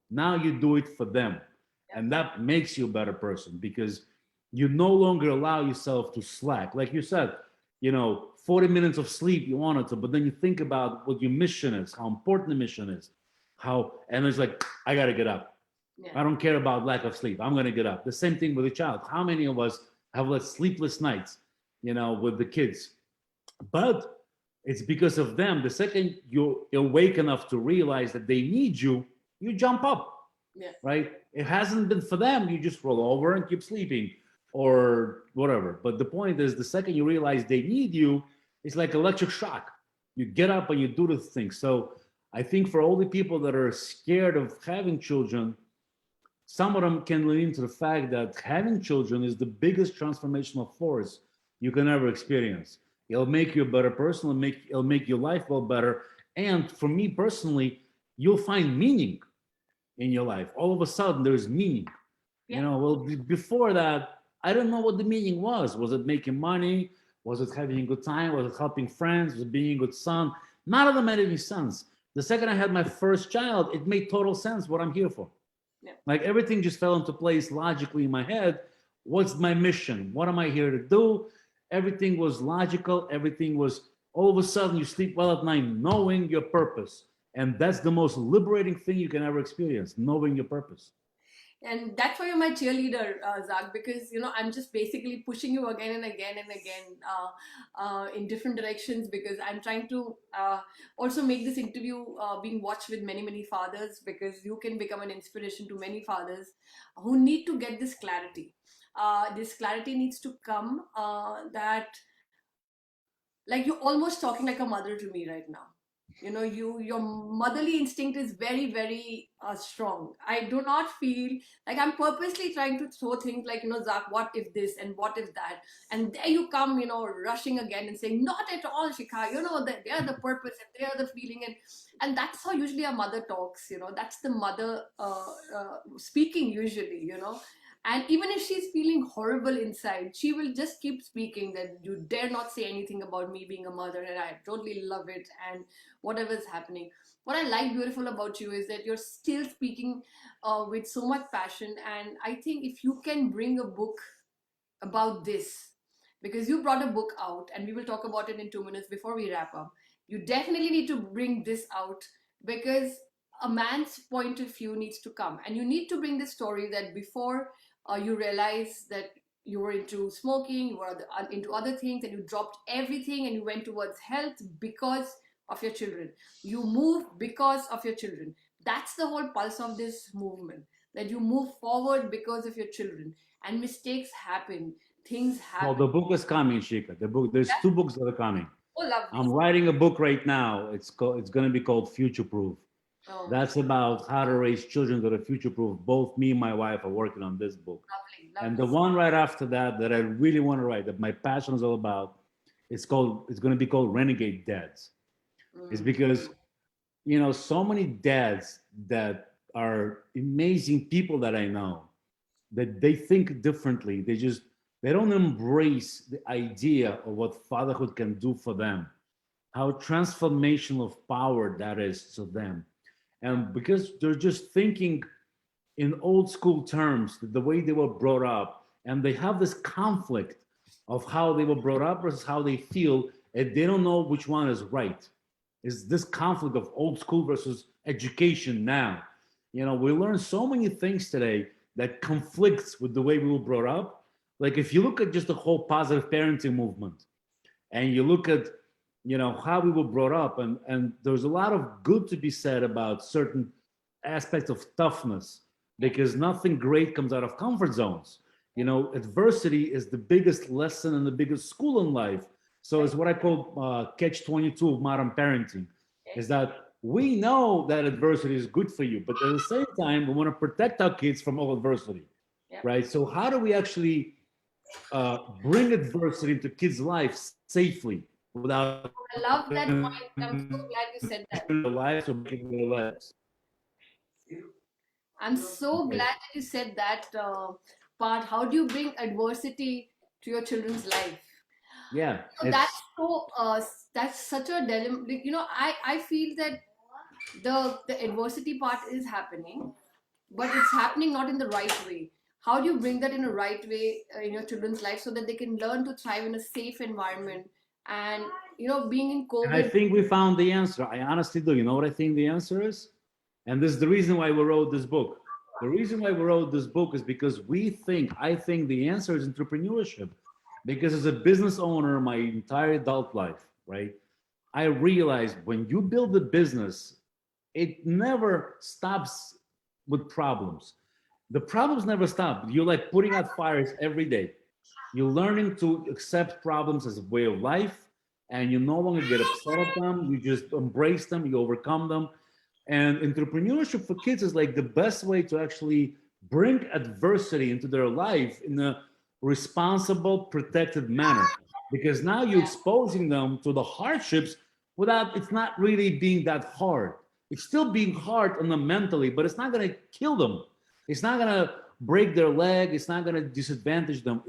now you do it for them.
Yeah.
And that makes you a better person because you no longer allow yourself to slack. Like you said, 40 minutes of sleep you wanted to, but then you think about what your mission is, how important the mission is, and it's like, I got to get up.
Yeah.
I don't care about lack of sleep. I'm going to get up. The same thing with a child. How many of us have like sleepless nights, with the kids? But it's because of them. The second you're awake enough to realize that they need you, you jump up,
Yeah.
right? It hasn't been for them. You just roll over and keep sleeping or whatever. But the point is, the second you realize they need you, it's like electric shock. You get up and you do the thing. So I think for all the people that are scared of having children, some of them can lean into the fact that having children is the biggest transformational force you can ever experience. It'll make you a better person. It'll make your life well better. And for me personally, you'll find meaning in your life. All of a sudden, there's meaning.
Yeah.
Well, before that, I don't know what the meaning was. Was it making money? Was it having a good time? Was it helping friends? Was it being a good son? None of them made any sense. The second I had my first child, it made total sense what I'm here for.
Yeah.
Like everything just fell into place logically in my head. What's my mission? What am I here to do? Everything was logical. Everything was all of a sudden you sleep well at night knowing your purpose. And that's the most liberating thing you can ever experience, knowing your purpose.
And that's why you're my cheerleader, Zach, because I'm just basically pushing you again and again and again in different directions, because I'm trying to also make this interview being watched with many, many fathers, because you can become an inspiration to many fathers who need to get this clarity. This clarity needs to come, that, like, you're almost talking like a mother to me right now. Your motherly instinct is very, very strong. I do not feel like I'm purposely trying to throw things like, Zach, what if this and what if that, and there you come, rushing again and saying, not at all, Shikha, that they are the purpose and they are the feeling. And that's how usually a mother talks. That's the mother speaking usually. And even if she's feeling horrible inside, she will just keep speaking that you dare not say anything about me being a mother, and I totally love it, and whatever's happening. What I like beautiful about you is that you're still speaking with so much passion. And I think if you can bring a book about this, because you brought a book out, and we will talk about it in 2 minutes before we wrap up, you definitely need to bring this out, because a man's point of view needs to come, and you need to bring this story that before you realize that you were into smoking, you were into other things, and you dropped everything and you went towards health because of your children. You move because of your children. That's the whole pulse of this movement, that you move forward because of your children. And mistakes happen, things
Well,
happen.
the book is coming, Shika. The book. There's
Yeah?
two books that are coming.
Oh, lovely.
I'm writing a book right now. It's going to be called Future Proof.
Oh,
That's about how to raise children that are future proof. Both me and my wife are working on this book.
lovely,
And the
lovely.
one right after that that I really want to write, that my passion is all about, it's going to be called Renegade Dads. It's
Mm.
because, so many dads that are amazing people that I know, that they think differently. They don't embrace the idea of what fatherhood can do for them, how transformational of power that is to them. And because they're just thinking in old school terms, the way they were brought up, and they have this conflict of how they were brought up versus how they feel, and they don't know which one is right. Is this conflict of old school versus education now? We learn so many things today that conflicts with the way we were brought up. Like if you look at just the whole positive parenting movement, and you look at how we were brought up, and there's a lot of good to be said about certain aspects of toughness, because nothing great comes out of comfort zones. Adversity is the biggest lesson and the biggest school in life. So it's what I call catch 22 of modern parenting, is that we know that adversity is good for you, but at the same time we want to protect our kids from all adversity.
Yeah.
Right? So how do we actually bring adversity into kids' lives safely without
I love that point. I'm so glad you said that.
their lives or breaking their lives?
I'm so glad
Right.
that you said that part. How do you bring adversity to your children's life?
Yeah,
So that's so that's such a dilemma. Like, I feel that the adversity part is happening, but it's happening not in the right way. How do you bring that in a right way in your children's life, so that they can learn to thrive in a safe environment? And being in
and I
COVID.
think we found the answer. I honestly do. You know what I think the answer is? And this is the reason why we wrote this book. The reason why we wrote this book is because I think the answer is entrepreneurship. Because as a business owner, my entire adult life, right? I realized when you build a business, it never stops with problems. The problems never stop. You're like putting out fires every day. You're learning to accept problems as a way of life, and you no longer get upset at them. You just embrace them, you overcome them. And entrepreneurship for kids is like the best way to actually bring adversity into their life in a responsible, protected manner. Because now you're exposing them to the hardships without it's not really being that hard. It's still being hard on them mentally, but it's not going to kill them. It's not going to break their leg. It's not going to disadvantage them.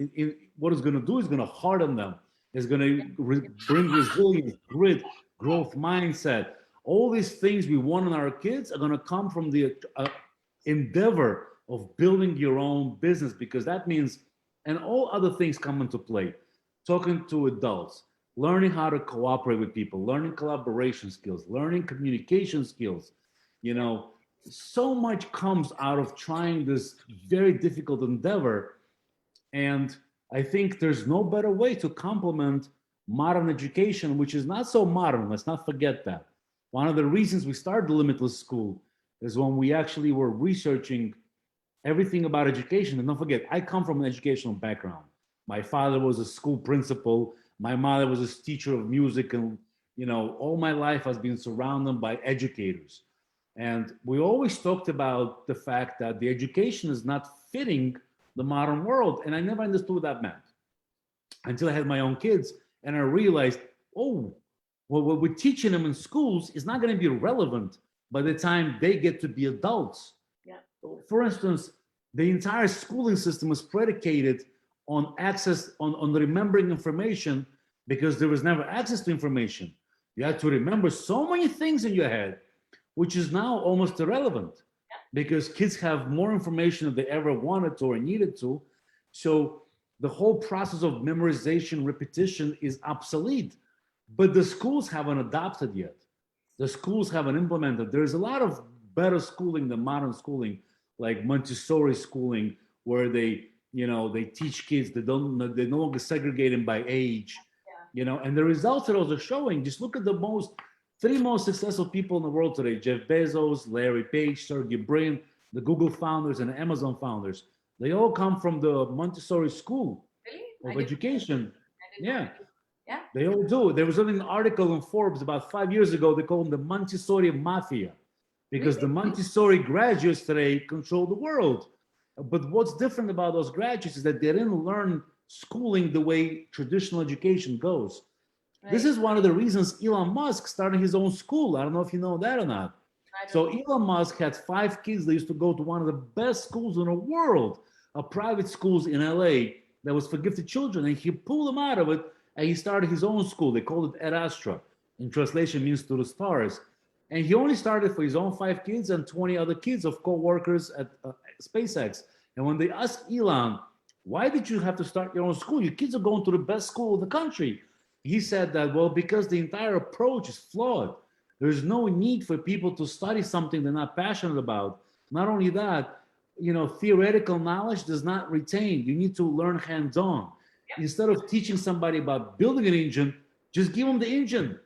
What it's going to do is going to harden them. It's going to bring resilience, grit, growth mindset. All these things we want in our kids are going to come from the endeavor of building your own business, because that means, and all other things come into play. Talking to adults, learning how to cooperate with people, learning collaboration skills, learning communication skills. You know, so much comes out of trying this very difficult endeavor. And I think there's no better way to complement modern education, which is not so modern. Let's not forget that. One of the reasons we started the Limitless School is when we actually were researching everything about education. And don't forget, I come from an educational background. My father was a school principal. My mother was a teacher of music. And, all my life has been surrounded by educators. And we always talked about the fact that the education is not fitting the modern world. And I never understood what that meant until I had my own kids. And I realized, oh, well, what we're teaching them in schools is not going to be relevant by the time they get to be adults.
Yeah.
For instance, the entire schooling system is predicated on access, on remembering information, because there was never access to information. You had to remember so many things in your head, which is now almost irrelevant because kids have more information than they ever wanted to or needed to. So the whole process of memorization, repetition is obsolete. But the schools haven't adopted yet. The schools haven't implemented. There's a lot of better schooling than modern schooling, like Montessori schooling, where they teach kids. They no longer segregate them by age. And the results that those are showing. Just look at the three most successful people in the world today: Jeff Bezos, Larry Page, Sergey Brin, the Google founders and the Amazon founders. They all come from the Montessori school of education. Yeah.
Yeah.
They all do. There was an article in Forbes about 5 years ago. They call them the Montessori Mafia, because the Montessori graduates today control the world. But what's different about those graduates is that they didn't learn schooling the way traditional education goes. Right. This is one of the reasons Elon Musk started his own school. I don't know if you know that or not. So Elon Musk had 5 kids. They used to go to one of the best schools in the world, a private schools in LA that was for gifted children. And he pulled them out of it, and he started his own school. They called it Ad Astra. In translation, means to the stars. And he only started for his own 5 kids and 20 other kids of co-workers at SpaceX. And when they asked Elon, why did you have to start your own school? Your kids are going to the best school in the country. He said that, well, because the entire approach is flawed. There's no need for people to study something they're not passionate about. Not only that, theoretical knowledge does not retain. You need to learn hands-on. Instead of teaching somebody about building an engine, just give them the engine.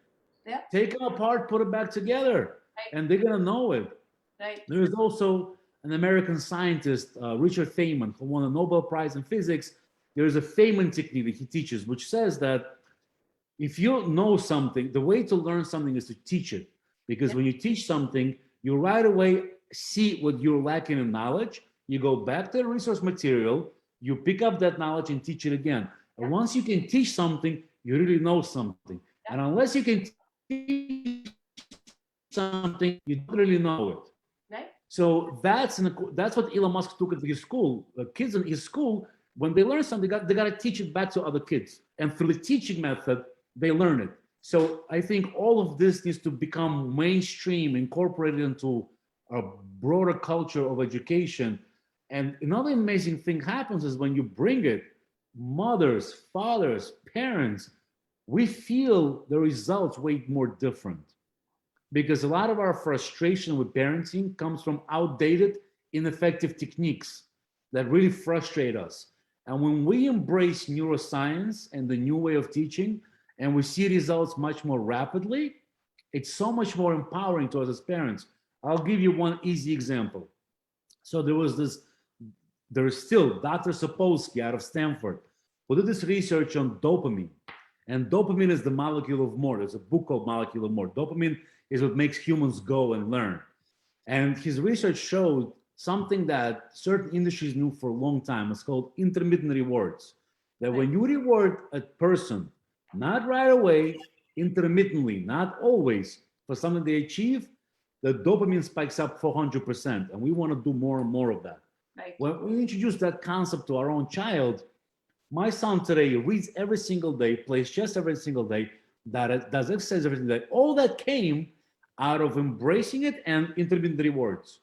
Yeah.
Take it apart, put it back together, and they're going to know it.
Right.
There's also an American scientist, Richard Feynman, who won a Nobel Prize in physics. There's a Feynman technique that he teaches, which says that if you know something, the way to learn something is to teach it. Because when you teach something, you right away see what you're lacking in knowledge. You go back to the resource material, you pick up that knowledge and teach it again. And once you can teach something, you really know something. And unless you can teach something, you don't really know it.
Right.
So that's what Elon Musk took into his school. The kids in his school, when they learn something, they got to teach it back to other kids. And through the teaching method, they learn it. So I think all of this needs to become mainstream, incorporated into a broader culture of education. And another amazing thing happens is when you bring it, mothers, fathers, parents, we feel the results way more different. Because a lot of our frustration with parenting comes from outdated, ineffective techniques that really frustrate us. And when we embrace neuroscience and the new way of teaching, and we see results much more rapidly, it's so much more empowering to us as parents. I'll give you one easy example. So there is still Dr. Sapolsky out of Stanford who did this research on dopamine. And dopamine is the molecule of more. There's a book called Molecule of More. Dopamine is what makes humans go and learn. And his research showed something that certain industries knew for a long time. It's called intermittent rewards. That
Right.
when you reward a person, not right away, intermittently, not always, for something they achieve, the dopamine spikes up 400%. And we want to do more and more of that.
Right.
When we introduce that concept to our own child, my son today reads every single day, plays chess every single day, that does exercise every single day. All that came out of embracing it and intermittent rewards.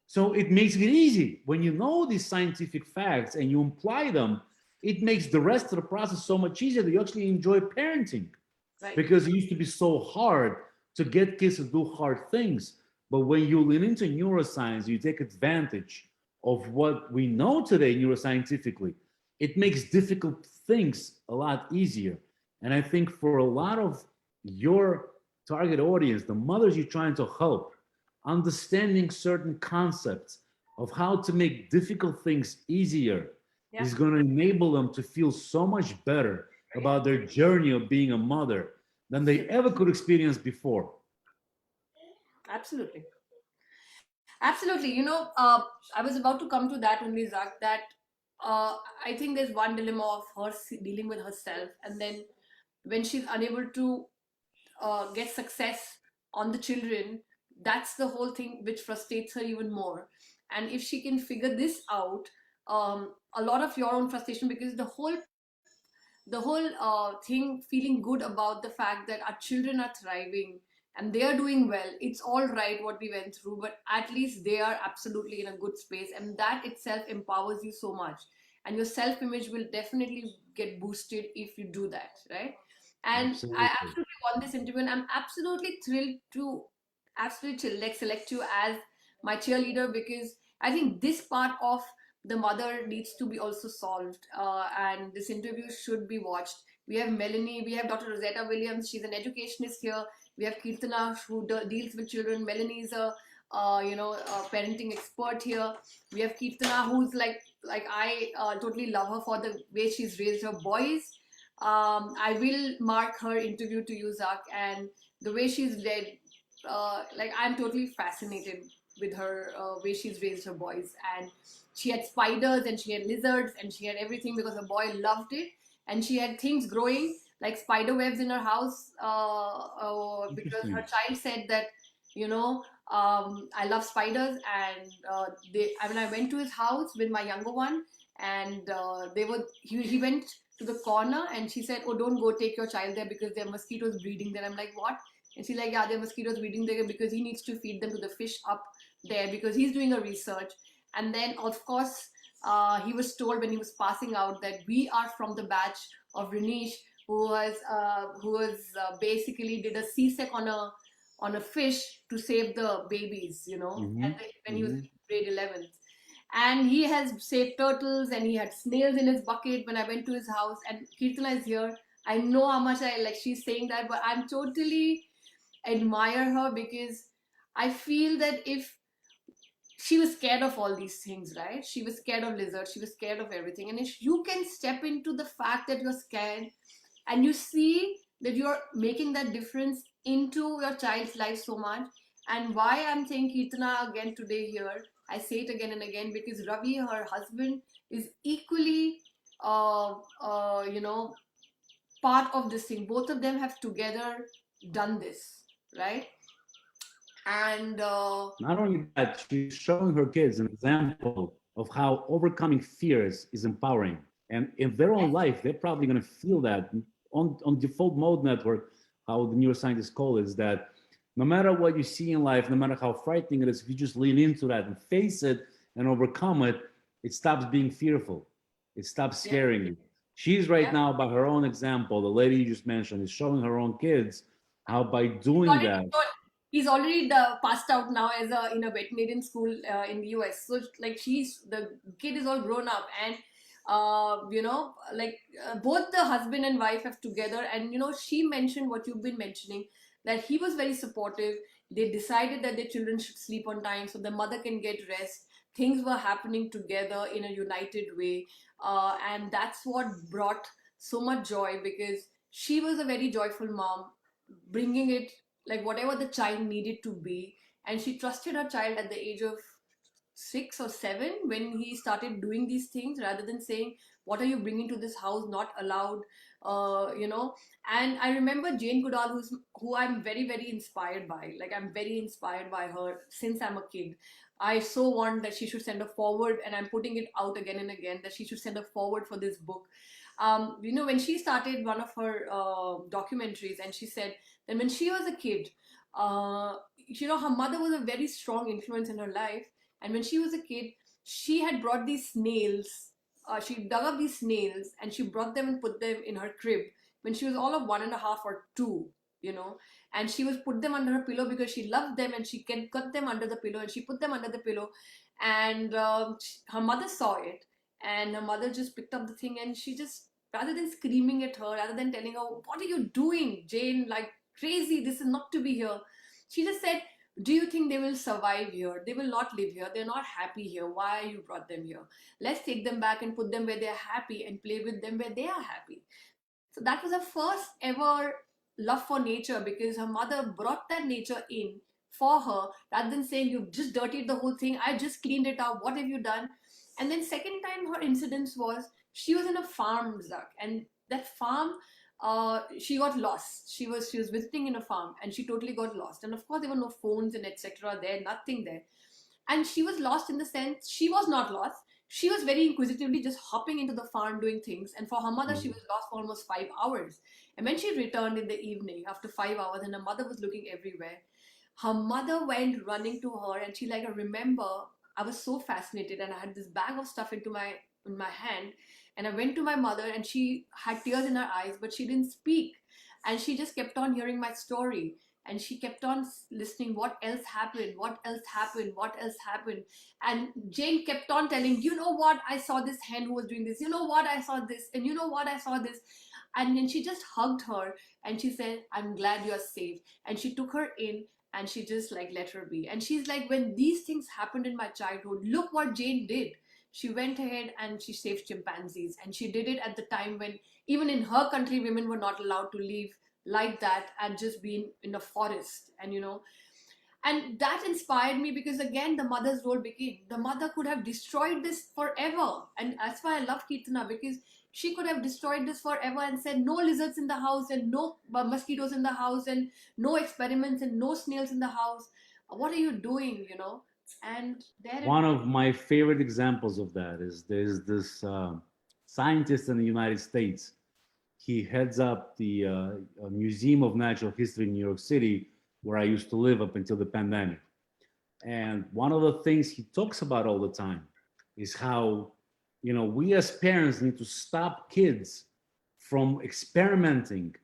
So it makes it easy. When you know these scientific facts and you apply them, it makes the rest of the process so much easier that you actually enjoy parenting.
Right.
Because it used to be so hard to get kids to do hard things. But when you lean into neuroscience, you take advantage of what we know today neuroscientifically, it makes difficult things a lot easier. And I think for a lot of your target audience, the mothers you're trying to help, understanding certain concepts of how to make difficult things easier
Yeah.
is going to enable them to feel so much better about their journey of being a mother than they ever could experience before.
Absolutely. Absolutely. I was about to come to that only, Zach, that I think there's one dilemma of her dealing with herself, and then when she's unable to get success on the children, that's the whole thing which frustrates her even more. And if she can figure this out, a lot of your own frustration, because the whole thing, feeling good about the fact that our children are thriving and they are doing well, it's all right what we went through, but at least they are absolutely in a good space, and that itself empowers you so much, and your self image will definitely get boosted if you do that, right? And I
Absolutely.
absolutely want this interview, and I'm absolutely thrilled to absolutely select you as my cheerleader, because I think this part of the mother needs to be also solved, and this interview should be watched. We have Melanie, we have Dr. Rosetta Williams, she's an educationist here. We have Kirtana, who deals with children. Melanie is a parenting expert here. We have Kirtana, who's like I totally love her for the way she's raised her boys. I will mark her interview to you, Zach, and the way she's led. Like, I'm totally fascinated with her way she's raised her boys, and she had spiders and she had lizards and she had everything because her boy loved it, and she had things growing like spider webs in her house, because her
Interesting.
child said that, I love spiders, and I went to his house with my younger one, and he went to the corner, and she said, "Oh, don't go take your child there because there are mosquitoes breeding there." I'm like, "What?" And she's like, "Yeah, there are mosquitoes breeding there because he needs to feed them to the fish up there because he's doing a research." And then, of course, he was told when he was passing out that we are from the batch of Renish, who was basically did a C-sec on a fish to save the babies,
Mm-hmm.
when he was in
Mm-hmm.
grade 11th. And he has saved turtles, and he had snails in his bucket when I went to his house. And Kirtana is here. I know how much I like she's saying that, but I'm totally admire her, because I feel that if she was scared of all these things, right? She was scared of lizards, she was scared of everything. And if you can step into the fact that you're scared, and you see that you're making that difference into your child's life so much. And why I'm saying Kirtana again today here, I say it again and again, because Ravi, her husband, is equally part of this thing. Both of them have together done this, right? And
Not only that, she's showing her kids an example of how overcoming fears is empowering. And in their own
yes,
life, they're probably going to feel that on default mode network, how the neuroscientists call it, is that no matter what you see in life, no matter how frightening it is, if you just lean into that and face it and overcome it, it stops being fearful. It stops
yeah,
scaring you. She's right
yeah.
now, by her own example, the lady you just mentioned, is showing her own kids how by
She's
doing
already
that,
told. he's already passed out now as a in a veterinarian school in the US. So like she's the kid is all grown up, and both the husband and wife have together, and she mentioned what you've been mentioning, that he was very supportive. They decided that their children should sleep on time so the mother can get rest. Things were happening together in a united way, and that's what brought so much joy, because she was a very joyful mom, bringing it like whatever the child needed to be. And she trusted her child at the age of 6 or 7 when he started doing these things, rather than saying, what are you bringing to this house, not allowed. And I remember Jane Goodall, who I'm very very inspired by. Like, I'm very inspired by her since I'm a kid. I so want that she should send a forward, and I'm putting it out again and again, that she should send a forward for this book. When she started one of her documentaries, and she said that when she was a kid, her mother was a very strong influence in her life. And when she was a kid, she had brought these snails. She dug up these snails and she brought them and put them in her crib when she was all of 1.5 or 2, you know. And she was put them under her pillow because she loved them, and she can cut them under the pillow, and she put them under the pillow. And her mother saw it, and her mother just picked up the thing, and she just, rather than screaming at her, rather than telling her, "What are you doing, Jane? Like crazy, this is not to be here," she just said, do you think they will survive here? They will not live here. They're not happy here. Why you brought them here? Let's take them back and put them where they're happy and play with them where they are happy. So that was her first ever love for nature, because her mother brought that nature in for her, rather than saying, you've just dirtied the whole thing. I just cleaned it up. What have you done? And then second time her incidence was, she was in a farm, Zak, and that farm, she got lost. She was visiting in a farm, and she totally got lost. And of course, there were no phones and etc. there, nothing there. And she was lost in the sense, she was not lost. She was very inquisitively just hopping into the farm doing things. And for her mother, she was lost for almost 5 hours. And when she returned in the evening after 5 hours, and her mother was looking everywhere, her mother went running to her, and she like, I remember I was so fascinated, and I had this bag of stuff in my hand, and I went to my mother, and she had tears in her eyes, but she didn't speak, and she just kept on hearing my story, and she kept on listening, what else happened, what else happened, what else happened. And Jane kept on telling, you know what, I saw this hen who was doing this, you know what, I saw this, and you know what, I saw this. And then she just hugged her, and she said, I'm glad you're safe. And she took her in, and she just like let her be. And she's like, when these things happened in my childhood, look what Jane did. She went ahead and she saved chimpanzees, and she did it at the time when even in her country women were not allowed to live like that and just be in a forest. And and that inspired me, because again the mother's role became, the mother could have destroyed this forever. And that's why I love Kirtana, because she could have destroyed this forever and said, no lizards in the house, and no mosquitoes in the house, and no experiments, and no snails in the house. What are you doing, and there it
One
was.
of my favorite examples of that is there's this scientist in the United States. He heads up the Museum of Natural History in New York City, where I used to live up until the pandemic. And one of the things he talks about all the time is how, we as parents need to stop kids from experimenting,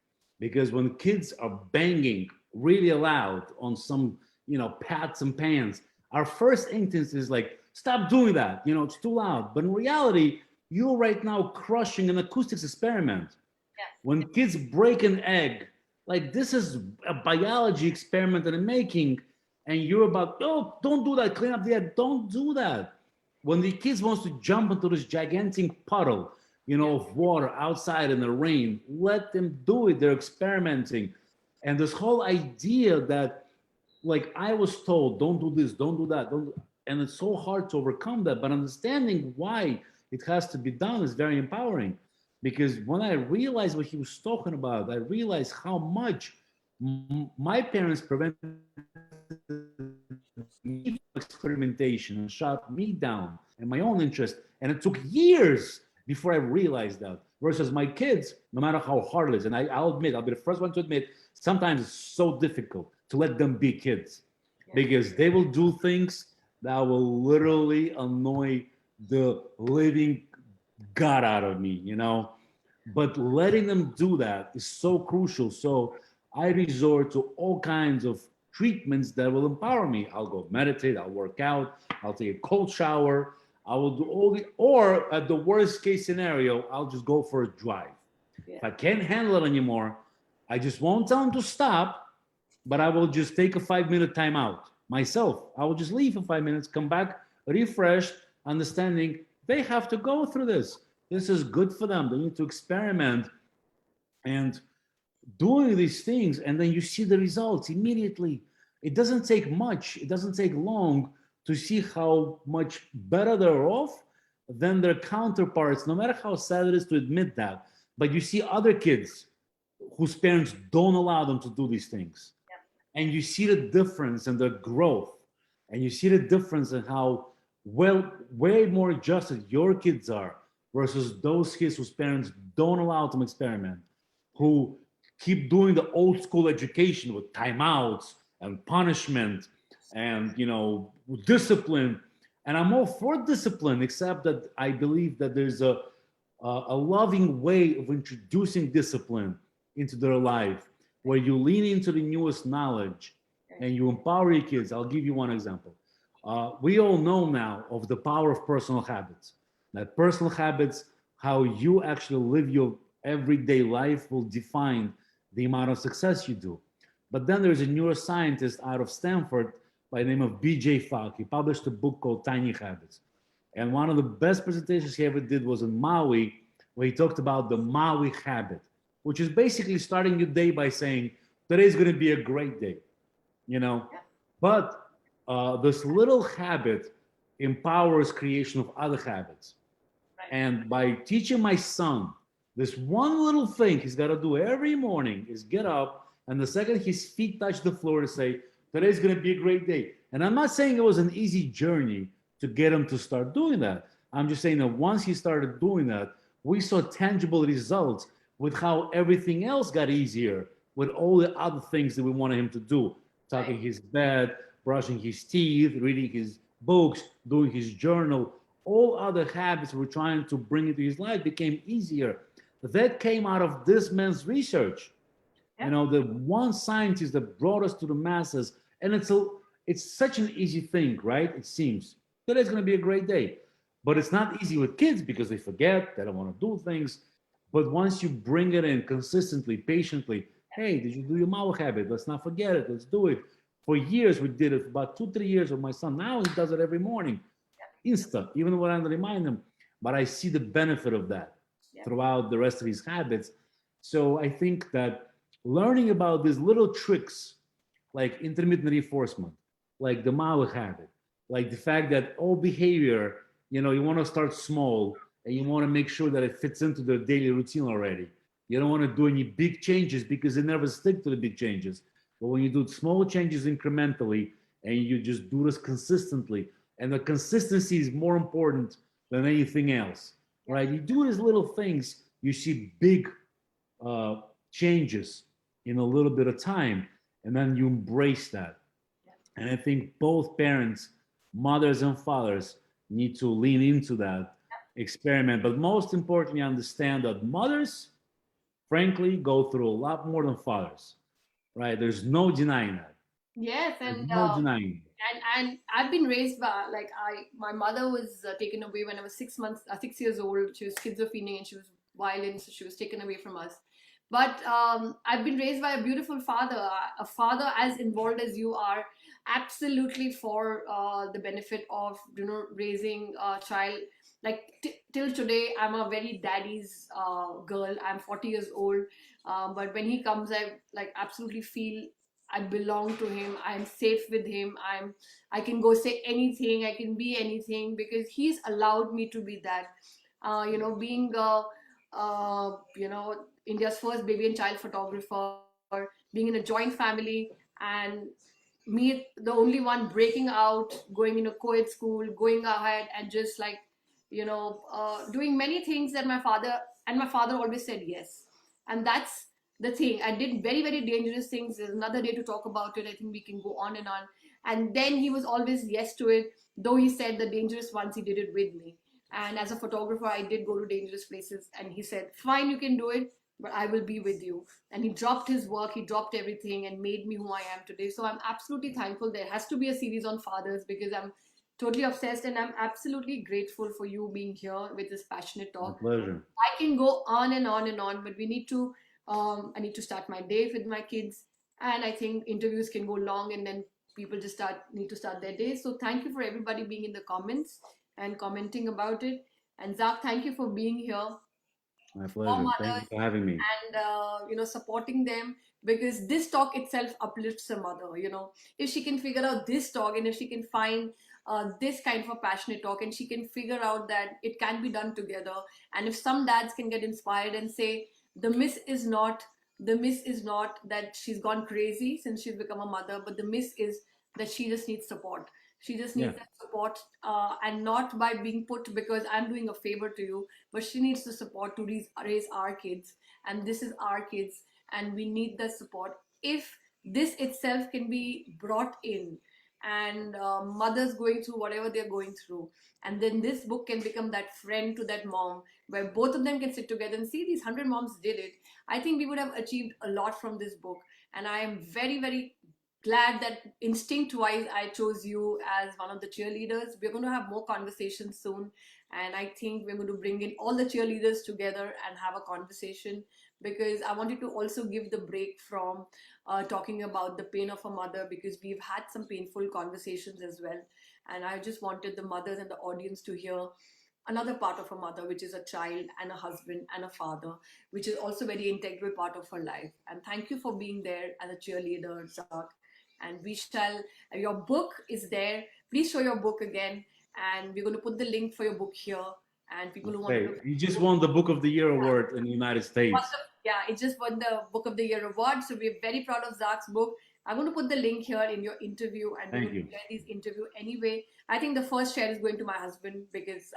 because when kids are banging really loud on some, pots and pans, our first instinct is like, stop doing that. It's too loud. But in reality, you're right now crushing an acoustics experiment. When kids break an egg, like, this is a biology experiment that I'm making, and you're about, oh, don't do that, clean up the egg. Don't do that. When the kids wants to jump into this gigantic puddle, of water outside in the rain, let them do it. They're experimenting. And this whole idea that, like, I was told, don't do this, don't do that, don't, and it's so hard to overcome that. But understanding why it has to be done is very empowering, because when I realized what he was talking about, I realized how much my parents prevented me from experimentation and shut me down and my own interest. And it took years before I realized that. Versus my kids, no matter how hard it is, and I'll admit, I'll be the first one to admit, sometimes it's so difficult to let them be kids, because they will do things that will literally annoy the living God out of me. But letting them do that is so crucial. So I resort to all kinds of treatments that will empower me. I'll go meditate, I'll work out, I'll take a cold shower, I will do all the, or at the worst case scenario, I'll just go for a drive.
Yeah.
If I can't handle it anymore, I just won't tell them to stop, but I will just take a 5 minute timeout myself. I will just leave for 5 minutes, come back refreshed, understanding they have to go through this. This is good for them. They need to experiment and doing these things, and then you see the results immediately. It doesn't take much, it doesn't take long to see how much better they're off than their counterparts, no matter how sad it is to admit that. But you see other kids whose parents don't allow them to do these things. And you see the difference in their growth. And you see the difference in how well, way more adjusted your kids are versus those kids whose parents don't allow them to experiment, who keep doing the old school education with timeouts and punishment and discipline. And I'm all for discipline, except that I believe that there's a loving way of introducing discipline into their life, where you lean into the newest knowledge and you empower your kids. I'll give you one example. We all know now of the power of personal habits. That personal habits, how you actually live your everyday life, will define the amount of success you do. But then there's a neuroscientist out of Stanford by the name of BJ Fogg. He published a book called Tiny Habits. And one of the best presentations he ever did was in Maui, where he talked about the Maui habit, which is basically starting your day by saying, today's going to be a great day, you know? But this little habit empowers creation of other habits. And by teaching my son this one little thing he's got to do every morning is get up, and the second his feet touch the floor, to say, today's going to be a great day. And I'm not saying it was an easy journey to get him to start doing that. I'm just saying that once he started doing that, we saw tangible results with how everything else got easier with all the other things that we wanted him to do. Tucking his bed, brushing his teeth, reading his books, doing his journal. All other habits we're trying to bring into his life became easier. That came out of this man's research. You know, the one scientist that brought us to the masses, and it's such an easy thing, right? It seems today's going to be a great day, but it's not easy with kids because they forget, they don't want to do things. But once you bring it in consistently, patiently, hey, did you do your mouth habit? Let's not forget it. Let's do it. For years, we did it for about 2-3 years with my son. Now he does it every morning, instant, even when I remind him. But I see the benefit of that throughout the rest of his habits. So I think that learning about these little tricks, like intermittent reinforcement, like the mouth habit, like the fact that all behavior, you want to start small and you want to make sure that it fits into their daily routine already. You don't want to do any big changes because they never stick to the big changes. But when you do small changes incrementally and you just do this consistently, and the consistency is more important than anything else, right? You do these little things, you see big changes in a little bit of time, and then you embrace that. And I think both parents, mothers and fathers, need to lean into that experiment. But most importantly, understand that mothers, frankly, go through a lot more than fathers, right? There's no denying that.
Yes,
There's
and
no denying.
and I've been raised by, like, my mother was taken away when I was 6 years old. She was schizophrenic and she was violent, so she was taken away from us. But I've been raised by a beautiful father, a father as involved as you are, absolutely for the benefit of raising a child. Like till today, I'm a very daddy's girl. I'm 40 years old, but when he comes, I like absolutely feel I belong to him. I'm safe with him. I can go say anything. I can be anything because he's allowed me to be that. Being India's first baby and child photographer, being in a joint family, and me the only one breaking out, going in a co-ed school, going ahead and just like doing many things that my father always said yes. And that's the thing. I did very, very dangerous things. There's another day to talk about it. I think we can go on and on. And then he was always yes to it, though he said the dangerous ones he did it with me. And as a photographer, I did go to dangerous places, and he said, fine, you can do it, but I will be with you. And he dropped his work, he dropped everything and made me who I am today. So I'm absolutely thankful. There has to be a series on fathers because I'm totally obsessed, and I'm absolutely grateful for you being here with this passionate
My
talk.
pleasure.
I can go on and on and on, but we need to. I need to start my day with my kids, and I think interviews can go long, and then people just need to start their day. So thank you for everybody being in the comments and commenting about it. And Zach, thank you for being here
My
for
pleasure. Thank you
mothers
for having me.
and supporting them, because this talk itself uplifts a mother. If she can figure out this talk, and if she can find this kind of a passionate talk, and she can figure out that it can be done together, and if some dads can get inspired and say the miss is not that she's gone crazy since she's become a mother, but the miss is that she just needs support. She just
Yeah.
needs that support, and not by being put because I'm doing a favor to you, but she needs the support to raise our kids, and this is our kids, and we need the support. If this itself can be brought in, and mothers going through whatever they're going through, and then this book can become that friend to that mom, where both of them can sit together and see these 100 moms did it, I think we would have achieved a lot from this book. And I am very, very glad that instinct wise I chose you as one of the cheerleaders. We're going to have more conversations soon, and I think we're going to bring in all the cheerleaders together and have a conversation, because I wanted to also give the break from talking about the pain of a mother, because we've had some painful conversations as well, and I just wanted the mothers and the audience to hear another part of a mother, which is a child and a husband and a father, which is also very integral part of her life. And thank you for being there as a cheerleader, Zach. And we shall, your book is there. Please show your book again. And we're going to put the link for your book here. And people who want to
Okay.
look at
You
the
just
book,
won the Book of the Year award in the United States.
yeah, it just won the Book of the Year award. So we're very proud of Zach's book. I'm going to put the link here in your interview, and we're
Thank
going to
you.
share this interview anyway. I think the first share is going to my husband, because,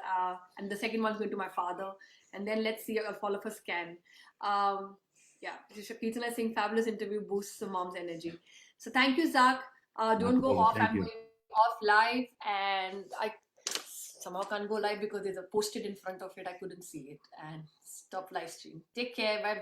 and the second one's going to my father. And then let's see if all of us can. Um, yeah, Kirtana Singh, fabulous interview, boosts the mom's energy. So thank you, Zach.
My
Don't go
pleasure.
off.
Thank
I'm
you.
going off live, and I somehow can't go live because there's a post-it in front of it. I couldn't see it, and stop live stream. Take care. Bye.